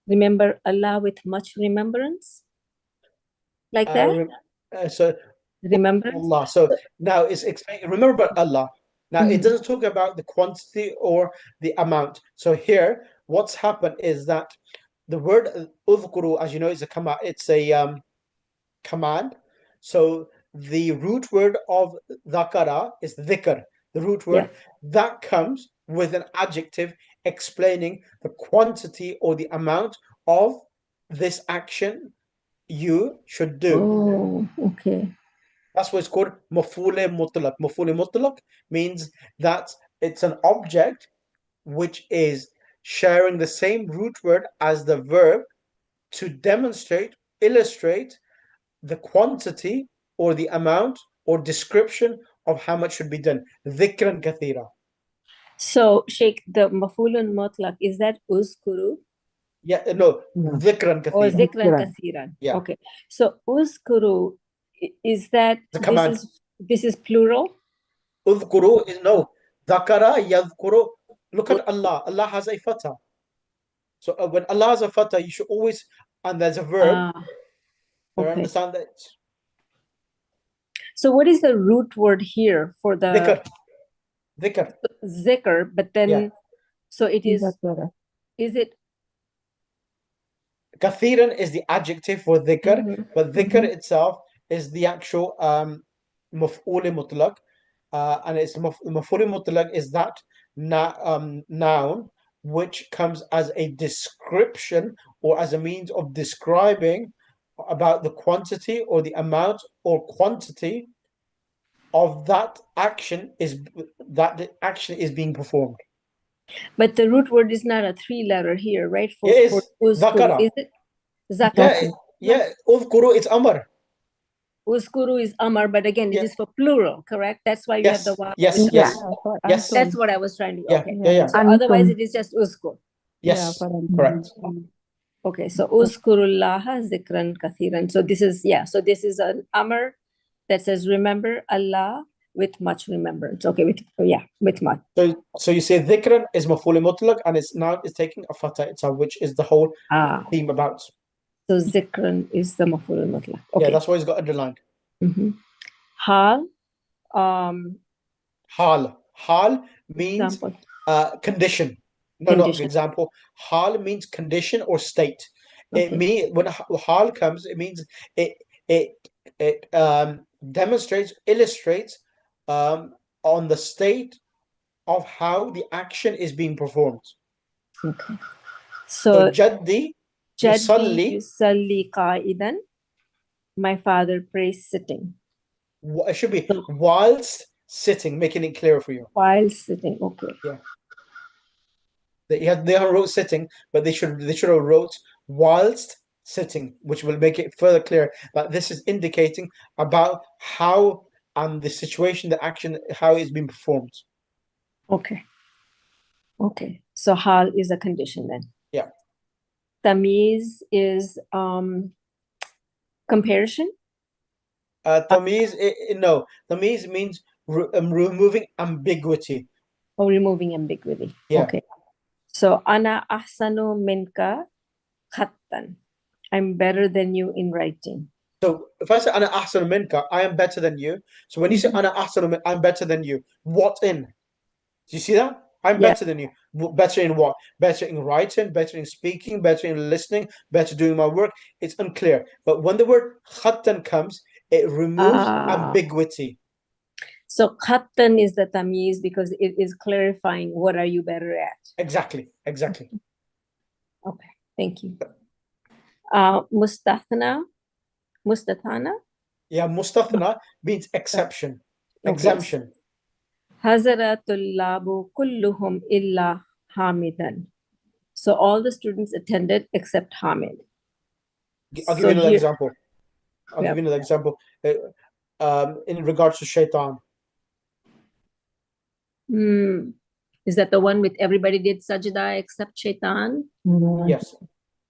[SPEAKER 2] remember Allah with much remembrance, like that.
[SPEAKER 1] So
[SPEAKER 2] remembrance.
[SPEAKER 1] Allah. So now it's remember Allah. Now it doesn't talk about the quantity or the amount. So here, what's happened is that the word udhkuru, as you know, is a command. It's a command. So the root word of dhakara is dhikr. The root word that comes with an adjective explaining the quantity or the amount of this action you should do.
[SPEAKER 2] Oh, okay.
[SPEAKER 1] That's why it's called maf'ul mutlaq. Maf'ul mutlaq means that it's an object which is sharing the same root word as the verb to demonstrate, illustrate the quantity or the amount or description of how much should be done. Dhikran kathira.
[SPEAKER 2] So, Sheikh, the mafulun mutlaq, is that uzkuru?
[SPEAKER 1] Yeah, no, dhikran
[SPEAKER 2] Or
[SPEAKER 1] kathira.
[SPEAKER 2] zikran kathiran?
[SPEAKER 1] Yeah.
[SPEAKER 2] Okay. So, uzkuru, is that,
[SPEAKER 1] The command.
[SPEAKER 2] this is plural?
[SPEAKER 1] Udhkuru is no. Dhakara yadhkuru. Look at Allah. Allah has a fatah. So when Allah has a fatah, you should always, and there's a verb.
[SPEAKER 2] Okay.
[SPEAKER 1] Understand that?
[SPEAKER 2] So what is the root word here for the
[SPEAKER 1] dhikr? Dhikr.
[SPEAKER 2] Zikr, but then, so it is it?
[SPEAKER 1] Kathiran is the adjective for dhikr, but dhikr itself is the actual maf'ul mutlaq, and it's maf'ul mutlaq is that noun which comes as a description or as a means of describing about the quantity or the amount or quantity of that action is being performed.
[SPEAKER 2] But the root word is not a 3-letter here, right?
[SPEAKER 1] It is zakara.
[SPEAKER 2] Is it zakara?
[SPEAKER 1] Yeah, udhkuru, it's amar.
[SPEAKER 2] Uzkuru is amar, but again, it is for plural, correct? That's why you have the waw.
[SPEAKER 1] Yes.
[SPEAKER 2] That's what I was trying to. Okay.
[SPEAKER 1] Yeah.
[SPEAKER 2] So otherwise, it is just uzkur.
[SPEAKER 1] Yes, correct.
[SPEAKER 2] Okay, so uzkurullaha zikran kathiran. So this is So this is an amar that says remember Allah with much remembrance. Okay, with much.
[SPEAKER 1] So you say dhikran is maf'ul mutlaq, and it's taking a fatah itself, which is the whole theme about.
[SPEAKER 2] So zikran is the maf'ul mutlaq. Okay.
[SPEAKER 1] Yeah, that's why it's got underlined.
[SPEAKER 2] Hal.
[SPEAKER 1] Hal means condition. Not example. Hal means condition or state. Okay. It means when hal comes, it means it demonstrates, illustrates on the state of how the action is being performed.
[SPEAKER 2] Okay. So
[SPEAKER 1] Jaddi yusalli
[SPEAKER 2] qa'idan. My father prays sitting.
[SPEAKER 1] It should be whilst sitting, making it clearer for you.
[SPEAKER 2] While sitting, okay.
[SPEAKER 1] Yeah. They have wrote sitting, but they should have wrote whilst sitting, which will make it further clear that this is indicating about how the situation, the action, how it's been performed.
[SPEAKER 2] Okay. So hal is a condition then.
[SPEAKER 1] Yeah.
[SPEAKER 2] Tamiz is comparison.
[SPEAKER 1] Tamiz, no. Tamiz means removing ambiguity.
[SPEAKER 2] Oh, removing ambiguity.
[SPEAKER 1] Yeah.
[SPEAKER 2] Okay. So ana ahsanu minka khattan. I'm better than you in writing. So
[SPEAKER 1] if I say ana ahsanu minka, I am better than you. So when you say ana ahsanu minka, I'm better than you. What in? Do you see that? I'm better than you. Better in what? Better in writing, better in speaking, better in listening, better doing my work. It's unclear. But when the word khattan comes, it removes ambiguity. So
[SPEAKER 2] khattan is the tamiz because it is clarifying what are you better at.
[SPEAKER 1] Exactly.
[SPEAKER 2] Okay, thank you. Mustathna.
[SPEAKER 1] Yeah, mustathna means exception, exemption.
[SPEAKER 2] Hazaratullabu kulluhum illa Hamidan. So all the students attended except Hamid.
[SPEAKER 1] I'll give you another example. Give you another example. In regards to shaitan.
[SPEAKER 2] Is that the one with everybody did sajda except shaitan?
[SPEAKER 1] Yes.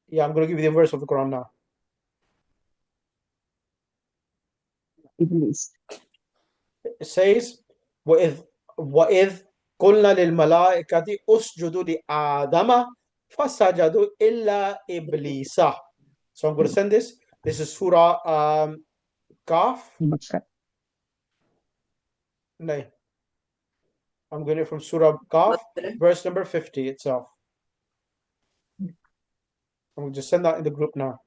[SPEAKER 1] Yeah, I'm going to give you the verse of the Quran now. It says, وَإِذْ قُلْنَا لِلْمَلَائِكَةِ أُسْجُدُوا لِآدَمَ فَسَجَدُوا إِلَّا إِبْلِيسَ. So I'm going to send this. This is Surah Kaf. No. I'm getting it from Surah Kaf, verse number 50 itself. I'm going to just send that in the group now.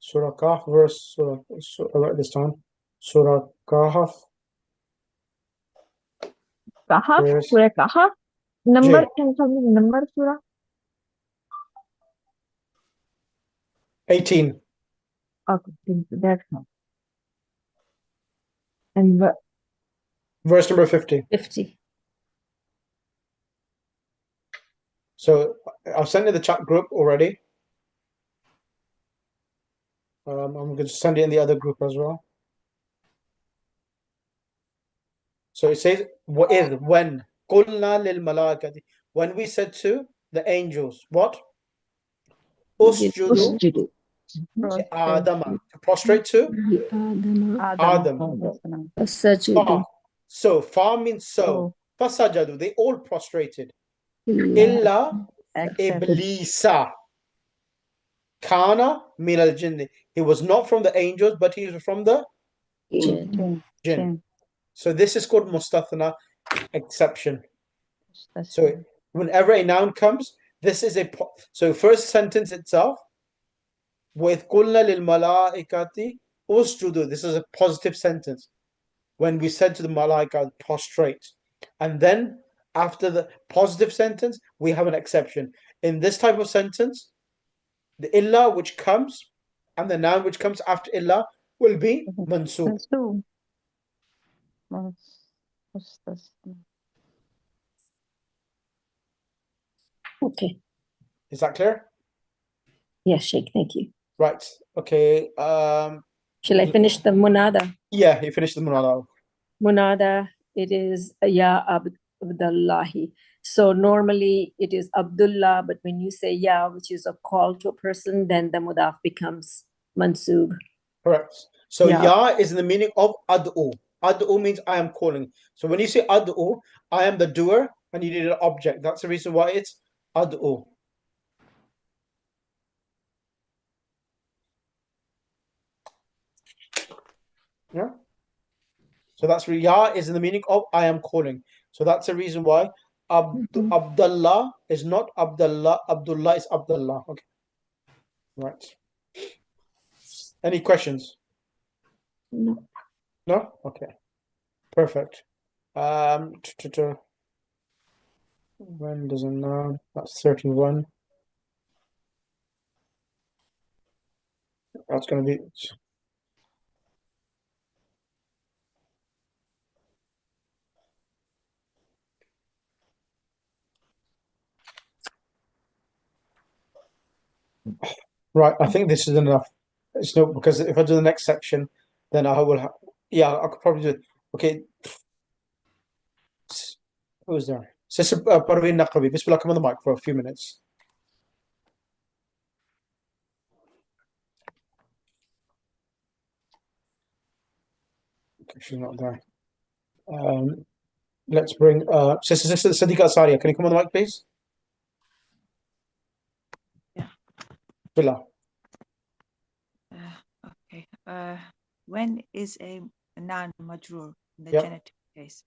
[SPEAKER 1] Surah Kaf, verse, this time. Surah Kahf.
[SPEAKER 5] Kahf? Surah Kahf? Number, can you tell me the number, Surah?
[SPEAKER 1] 18.
[SPEAKER 5] Okay, that's not. And
[SPEAKER 1] Verse number 50.
[SPEAKER 2] 50.
[SPEAKER 1] So I've sent it in the chat group already. I'm going to send it in the other group as well. So it says, وَإِذْ when قُلْنَا لِلْمَلَائِكَةِ when we said to the angels, what? Usjudu
[SPEAKER 2] Usjudu.
[SPEAKER 1] Adama. To prostrate to Adam.
[SPEAKER 2] Sajudu.
[SPEAKER 1] So, fa means so. Fasajadu, they all prostrated. Illa Iblisa. Kana min al jinn. He was not from the angels, but he was from the jinn. So this is called mustathna, exception. So whenever a noun comes, this is a so first sentence itself with qulna lil malaikati usjudu. This is a positive sentence. When we said to the malaika, prostrate. And then after the positive sentence, we have an exception. In this type of sentence, the illa which comes and the noun which comes after illa will be mansub.
[SPEAKER 2] Okay.
[SPEAKER 1] Is that clear?
[SPEAKER 2] Yes, Sheikh, thank you.
[SPEAKER 1] Right. Okay.
[SPEAKER 2] Shall I finish the munada?
[SPEAKER 1] Yeah, you finished the munada.
[SPEAKER 2] Munada, it is Ya Abdullahi. So normally it is Abdullah, but when you say Ya, which is a call to a person, then the mudaf becomes mansub.
[SPEAKER 1] Correct. So
[SPEAKER 2] Yeah.
[SPEAKER 1] ya is in the meaning of ad'u. Ad'u means I am calling. So when you say ad'u, I am the doer and you need an object. That's the reason why it's ad'u. Yeah. So that's where ya is in the meaning of I am calling. So that's the reason why Abdullah is not Abdullah. Abdullah is Abdullah. Okay. Right. Any questions?
[SPEAKER 2] No.
[SPEAKER 1] No? Okay. Perfect. When does it know? That's 31. That's going to be. Right, I think this is enough. It's not because if I do the next section, then I will have. Yeah, I could probably do it. Okay. Who's there? Sister Parveen Naqvi. Bismillah, come on the mic for a few minutes. Okay, she's not there. Let's bring Sister Sadiqa Asaria. Can you come on the mic, please?
[SPEAKER 8] Yeah.
[SPEAKER 1] Bismillah.
[SPEAKER 8] Okay. When is a noun majrur in the
[SPEAKER 1] Yep.
[SPEAKER 8] genitive case?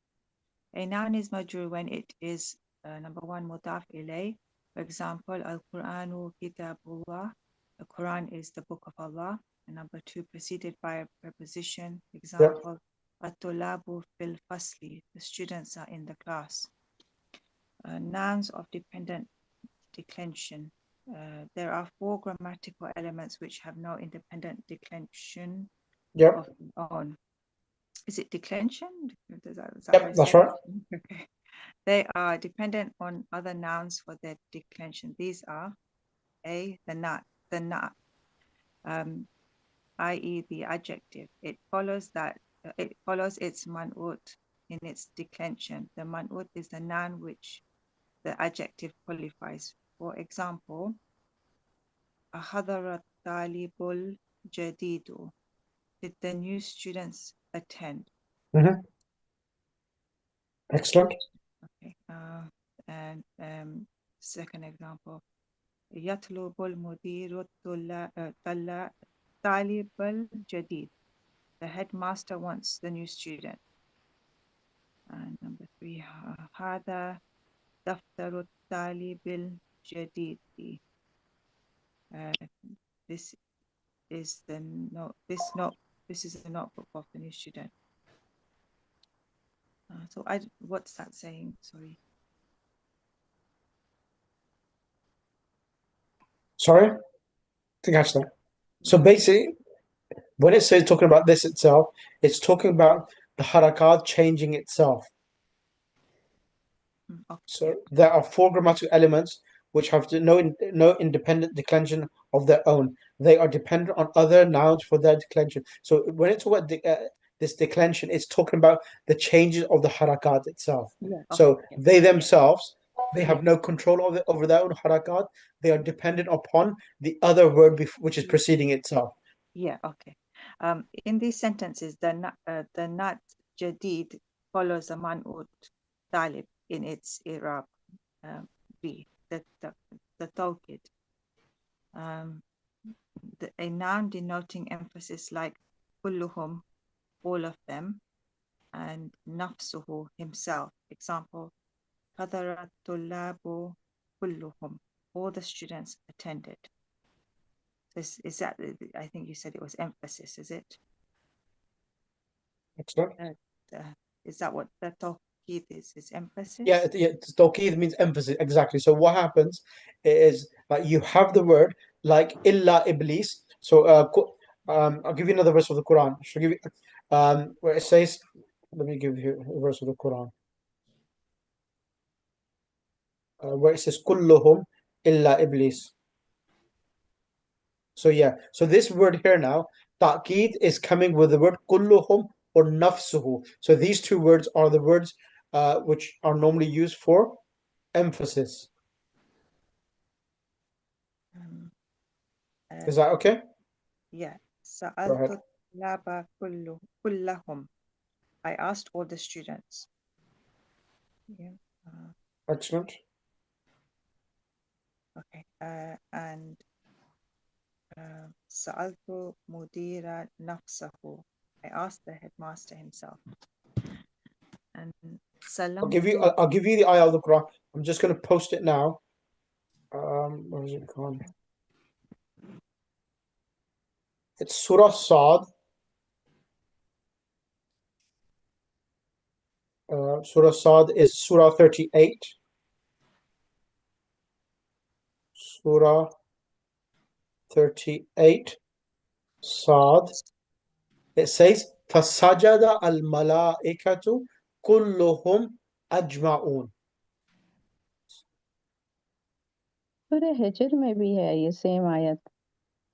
[SPEAKER 8] A noun is majrur when it is number one mudaf ilay. For example, Al-Quranu Kitabullah. The Quran is the book of Allah. And number two, preceded by a preposition. Example, At-tulabu fil fasli. The students are in the class. Nouns of dependent declension. There are four grammatical elements which have no independent declension of their own. Is it declension?
[SPEAKER 1] Yep, that's right.
[SPEAKER 8] Okay. They are dependent on other nouns for their declension. These are A, the na, i.e. the adjective. It follows its man'ut in its declension. The man'ut is the noun which the adjective qualifies. For example, أحضر الطالب الجديد. Did the new students attend?
[SPEAKER 1] Excellent.
[SPEAKER 8] Okay. And second example, يطلب المدير الطالب الجديد. The headmaster wants the new student. And number three, هذا دفتر الطالب الجديد. This is the note. This is the notebook of the new student. So what's that saying? Sorry.
[SPEAKER 1] Sorry? To catch that. So basically, when it says talking about this itself, it's talking about the harakat changing itself.
[SPEAKER 8] Okay.
[SPEAKER 1] So there are four grammatical elements which have no independent declension of their own. They are dependent on other nouns for their declension. So when it's about this declension, it's talking about the changes of the harakat itself.
[SPEAKER 8] Yeah,
[SPEAKER 1] So
[SPEAKER 8] okay.
[SPEAKER 1] they themselves, they have
[SPEAKER 8] Yeah.
[SPEAKER 1] no control over their own harakat. They are dependent upon the other word which is preceding itself.
[SPEAKER 8] Yeah, okay. In these sentences, the nat jadid follows the man'ut talib in its Iraq B, the tawkid. A noun denoting emphasis like kulluhum, all of them, and nafsuhu, himself. Example, hadarat tullabu kulluhum, all the students attended. Is that, I think you said it was emphasis, is it?
[SPEAKER 1] Excellent.
[SPEAKER 8] Is that what the tawkid is emphasis?
[SPEAKER 1] Yeah, tawkid means emphasis, exactly. So what happens is like you have the word like illa iblis. So I'll give you another verse of the Quran. Should give you where it says, let me give you a verse of the Quran. Where it says kulluhum illa iblis. So yeah, so this word here now, ta'kid is coming with the word kulluhum or nafsuhu. So these two words are the words which are normally used for emphasis. Is that okay?
[SPEAKER 8] Yeah.
[SPEAKER 1] Go ahead.
[SPEAKER 8] Sa'altu laba kullahum. I asked all the students. Yeah.
[SPEAKER 1] Excellent.
[SPEAKER 8] Okay. And Sa'altu mudira nafsahu. I asked the headmaster himself. And
[SPEAKER 1] I'll give you the ayah of the Quran. I'm just going to post it now. Where is it gone? It's Surah Sad. Surah Sad is Surah 38. Surah 38. Sad. It says, فَسَجَدَ الْمَلَائِكَةُ كُلُّهُمْ أَجْمَعُونَ.
[SPEAKER 7] सूरह हिजर में भी है ये same आयत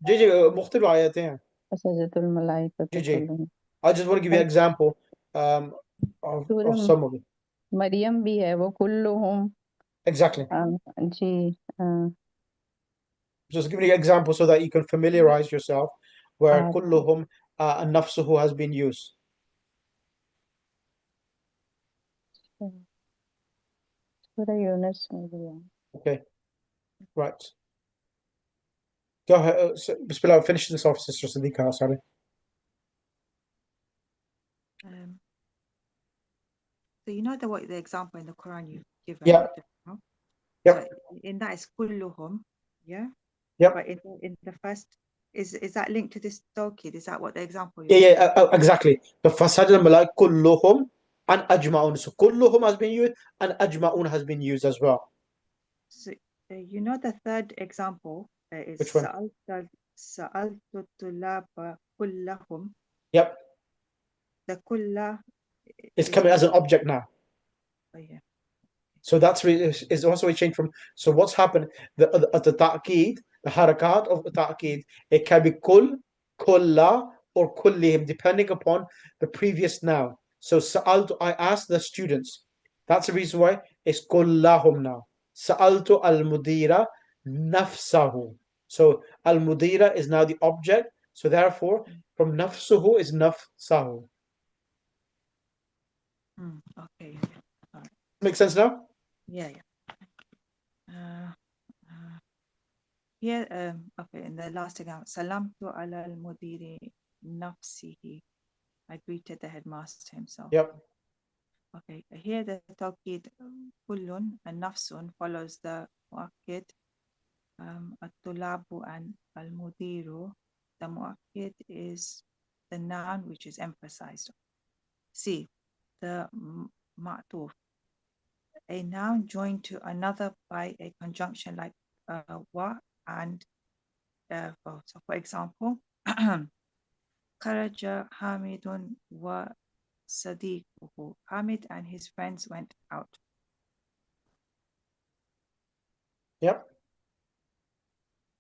[SPEAKER 1] जी जी मुख्तलिफ आयतें हैं
[SPEAKER 7] फसजतुल मलाइकतु
[SPEAKER 1] जी जी
[SPEAKER 7] कुल्लुहुम
[SPEAKER 1] I just want to give you an example of
[SPEAKER 7] सूरह
[SPEAKER 1] some of it.
[SPEAKER 7] मरियम भी है वो कुल्लुहुम
[SPEAKER 1] Exactly.
[SPEAKER 7] Ji
[SPEAKER 1] Just giving you an example so that you can familiarize yourself where kulluhum and nafsuhu has been used.
[SPEAKER 7] सूरह यूनुस में भी है
[SPEAKER 1] Okay, right. Go ahead. Bismillah, finish this off, Sister Sadiqa. Sorry.
[SPEAKER 8] so you know the example in the Quran you've given?
[SPEAKER 1] Yeah. Yep.
[SPEAKER 8] So in that is kulluhum, yeah?
[SPEAKER 1] Yep.
[SPEAKER 8] But in the first, is that linked to this tawkid? Is that what the example
[SPEAKER 1] Yeah, exactly. The fasad al-malak kulluhum and ajma'un. So kulluhum has been used and ajma'un has been used as well.
[SPEAKER 8] So you know the third example is
[SPEAKER 1] Which one?
[SPEAKER 8] Sa'altu tulaba kullahum.
[SPEAKER 1] Yep.
[SPEAKER 8] The kulla
[SPEAKER 1] It's coming as an object now.
[SPEAKER 8] Oh yeah.
[SPEAKER 1] So that's really is also a change from. So what's happened? The ta'qeed, the harakat of the ta'qeed, it can be kulla, or kullihim, depending upon the previous noun. So sa'altu, I asked the students. That's the reason why it's kullahum now. Sa'altu al-mudira nafsahu. So al-mudira is now the object. So therefore, from nafsuhu is nafsahu.
[SPEAKER 8] Okay.
[SPEAKER 1] Make sense now?
[SPEAKER 8] Yeah. Here, okay, in the last example, Salamtu ala al-mudiri nafsihi. I greeted the headmaster himself.
[SPEAKER 1] Yep.
[SPEAKER 8] Okay, here the tawkid kullun and nafsun follows the muakkid at-tulabu and al-mudiru. The muakkid is the noun which is emphasized. C, the ma'tuf, a noun joined to another by a conjunction like wa and So for example, Kharaja Hamidun wa Sadiquhu. Hamid and his friends went out.
[SPEAKER 1] Yep.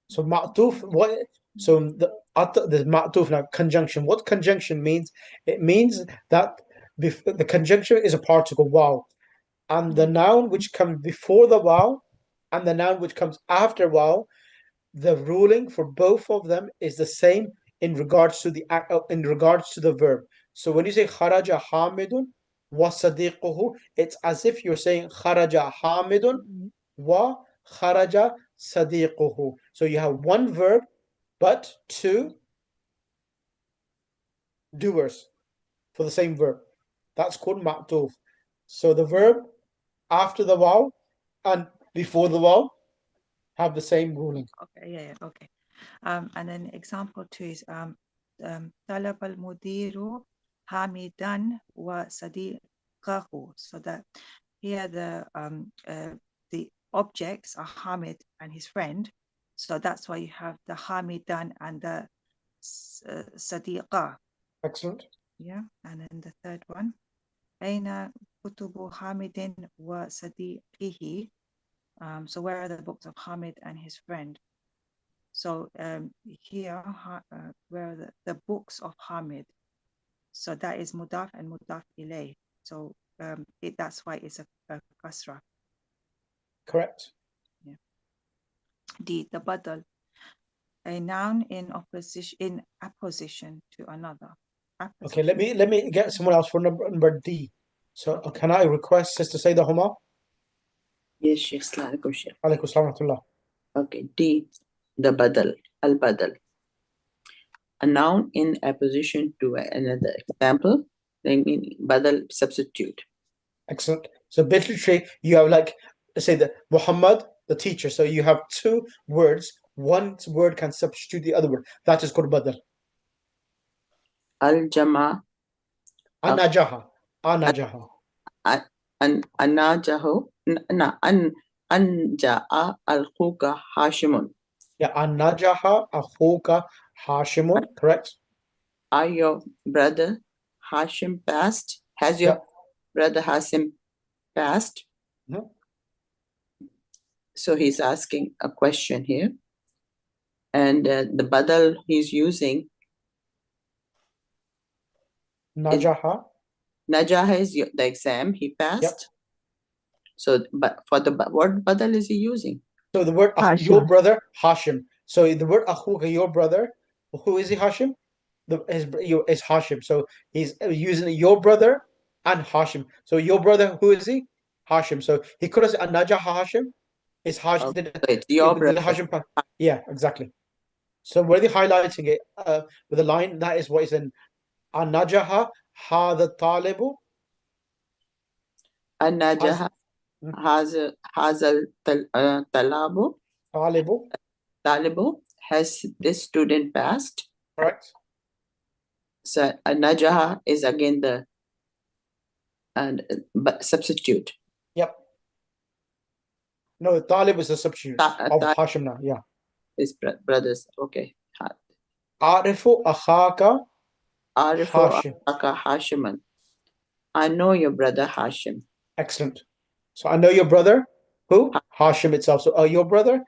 [SPEAKER 1] So ma'tuf, what? So the ma'tuf now conjunction. What conjunction means? It means that the conjunction is a particle wow, and the noun which comes before the wow, and the noun which comes after wow, the ruling for both of them is the same in regards to the verb. So when you say kharaja hamidun wa sadiquhu, it's as if you're saying kharaja hamidun wa kharaja sadiquhu. So you have one verb but two doers for the same verb. That's called ma'tuf. So the verb after the waw and before the waw have the same ruling.
[SPEAKER 8] Okay, yeah, okay. And then example 2 is talab al mudiru hamidan wa sadiqahu. So that here the objects are Hamid and his friend. So that's why you have the hamidan and the sadiqa.
[SPEAKER 1] Excellent.
[SPEAKER 8] Yeah, and then the third one, aina kutubu hamidin wa sadiqihi. So where are the books of Hamid and his friend? So here, where are the books of Hamid? So that is mudaf and mudaf ilay. So that's why it's a kasra.
[SPEAKER 1] Correct.
[SPEAKER 8] Yeah. D, the badal, a noun in opposition to another.
[SPEAKER 1] Okay, let me get someone else for number D. So okay. Can I request Sister Sayyidah Huma?
[SPEAKER 6] Yes, Sheikh. Alaikum Sheikh.
[SPEAKER 1] Alaikum salam.
[SPEAKER 6] Okay, D, the badal, al-badal. A noun in opposition to another. Example, I mean badal, substitute.
[SPEAKER 1] Excellent. So basically you have like, let's say the Muhammad, the teacher. So you have two words. One word can substitute the other word. That is called badal.
[SPEAKER 6] Al-jama.
[SPEAKER 1] Anajaha. Anajaha.
[SPEAKER 6] Anajahu. Anja'a al-khuka Hashimun.
[SPEAKER 1] Yeah, anajaha akhuka Hashimun. Correct.
[SPEAKER 6] Are your brother Hashim passed? Has your brother Hashim passed?
[SPEAKER 1] No.
[SPEAKER 6] So he's asking a question here. And the badal he's using,
[SPEAKER 1] Najaha.
[SPEAKER 6] Najaha is the exam, he passed.
[SPEAKER 1] Yep.
[SPEAKER 6] So, but for the what badal is he using?
[SPEAKER 1] So the word your brother Hashim. So the word akhuka, your brother, who is he? Hashim. Is Hashim. So he's using your brother and Hashim. So your brother, who is he? Hashim. So he could have said Najaha Hashim. Is Hashim?
[SPEAKER 6] Okay, so it's your brother.
[SPEAKER 1] Hashim, yeah, exactly. So where they're highlighting it with a line, that is what is in Anajaha Hada Talibu.
[SPEAKER 6] Anajaha Hazal Talabu. Talibu. Has this student passed?
[SPEAKER 1] Correct.
[SPEAKER 6] So Najaha is again the substitute.
[SPEAKER 1] Yep. No, Talib is a substitute of Hashim now. Yeah.
[SPEAKER 6] His brothers. Okay.
[SPEAKER 1] Arifu akhaka
[SPEAKER 6] Hashiman. I know your brother Hashim.
[SPEAKER 1] Excellent. So I know your brother, who? Hashim itself. So your brother,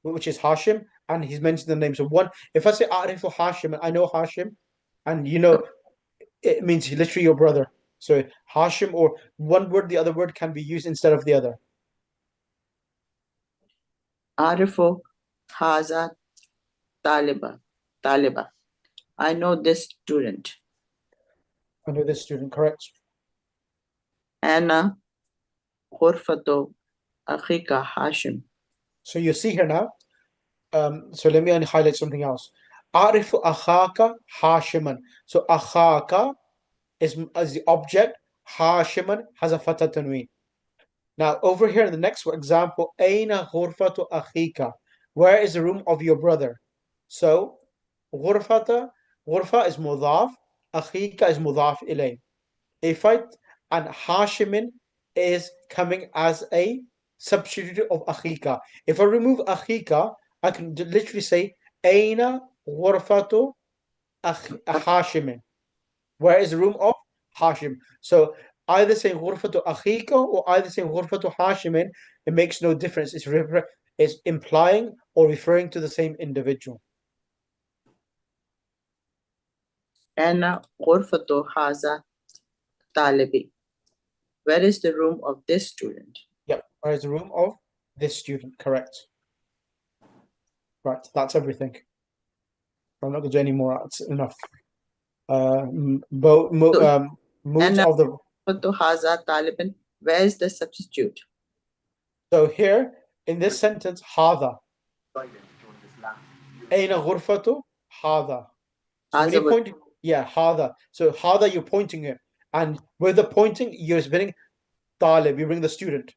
[SPEAKER 1] which is Hashim, and he's mentioned the name. So one, if I say Arifu Hashim, and I know Hashim, and you know, it means literally your brother. So Hashim, or one word, the other word can be used instead of the other.
[SPEAKER 6] Arifu Haza Taliba. I know this student.
[SPEAKER 1] I know this student, correct.
[SPEAKER 6] Anna Ghurfatu Akhika Hashim.
[SPEAKER 1] So you see here now. So let me highlight something else. Arifu akhaka Hashiman. So akhaka is as the object. Hashiman has a fatha tanween. Now over here in the next example, Aina ghurfatu akhika. Where is the room of your brother? So ghurfa is mudaf, akhika is mudaf ilay. And Hashimin is coming as a substitute of akhika. If I remove akhika, I can literally say Aina ghurfatu Hashim. Where is the room of Hashim? So either saying ghurfatu akhika or either saying ghurfatu Hashimin, it makes no difference. It's implying or referring to the same individual.
[SPEAKER 6] Ana ghurfatu haza talibi. Where is the room of this student?
[SPEAKER 1] Yep, where is the room of this student? Correct. Right, that's everything. I'm not going to do any more. That's enough. Moods of the.
[SPEAKER 6] Haza Taliban. Where is the substitute?
[SPEAKER 1] So here in this sentence, hada. Aina ghurfatu hada. So when you're pointing, yeah, hada. So hada, you're pointing it, and with the pointing, you're spelling talib. You bring the student.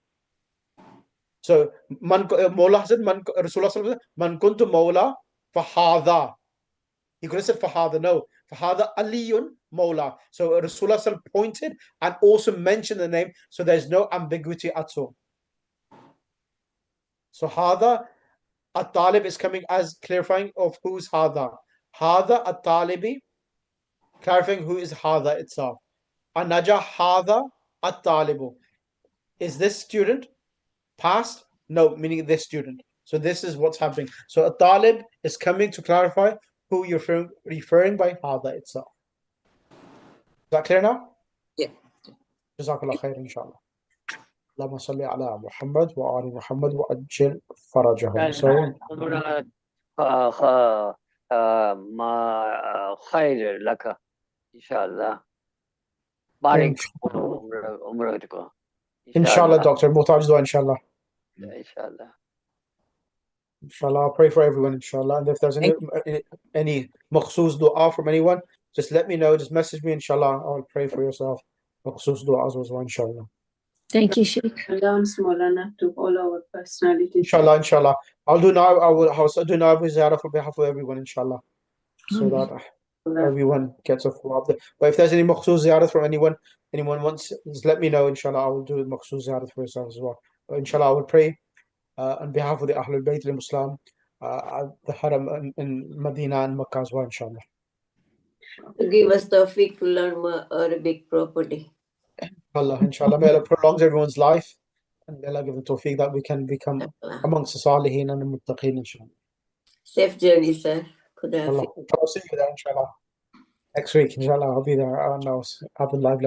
[SPEAKER 1] So man Mawla said man Rasulullah man kuntu Mawla fahada. He could have said fahada. No, fahada aliyun Mawla. So Rasulullah pointed and also mentioned the name, so there's no ambiguity at all. So hada at-talib is coming as clarifying of who's hada. Hada at-talibi, clarifying who is hada itself. Anaja hada at-talibu. Is this student past? No, meaning this student. So this is what's happening. So at-talib is coming to clarify who you're referring by hada itself. Is that clear now?
[SPEAKER 6] Yeah.
[SPEAKER 1] Jazakallah khair, inshallah. اللهم صل على محمد وآل محمد وأجل فرجهم. So
[SPEAKER 10] ما خير لك إن شاء الله. بارك عمرك.
[SPEAKER 1] Inshallah, Dr. Muhtaj dua, inshallah.
[SPEAKER 10] Inshallah.
[SPEAKER 1] Inshallah, I'll pray for everyone, inshallah. And if there's any makhsus dua from anyone, just let me know, just message me, inshallah. I'll pray for yourself. Makhsus dua as well, inshallah.
[SPEAKER 2] Thank you, Sheikh.
[SPEAKER 3] Allowance Maulana to all our personalities.
[SPEAKER 1] Inshallah, inshallah. I'll do now. I will do now ziyarah for behalf of everyone, inshallah. So that everyone gets a follow up. But if there's any makhsus ziyarah from anyone wants, just let me know, inshallah. I will do makhsus ziyarah for yourself as well. But inshallah, I will pray on behalf of the Ahlul Bayt al-Muslim, the Haram in Madinah and Makkah as well, inshallah.
[SPEAKER 4] Give us tawfiq to learn more Arabic properly.
[SPEAKER 1] Allah, inshallah. May Allah prolong everyone's life and may Allah give the tawfiq that we can become amongst the Salihin and the Muttaqeen, inshallah.
[SPEAKER 4] Safe journey, sir. Khuda
[SPEAKER 1] Allah. I'll see you there, inshallah. Next week, inshallah. I'll be there. Have a lively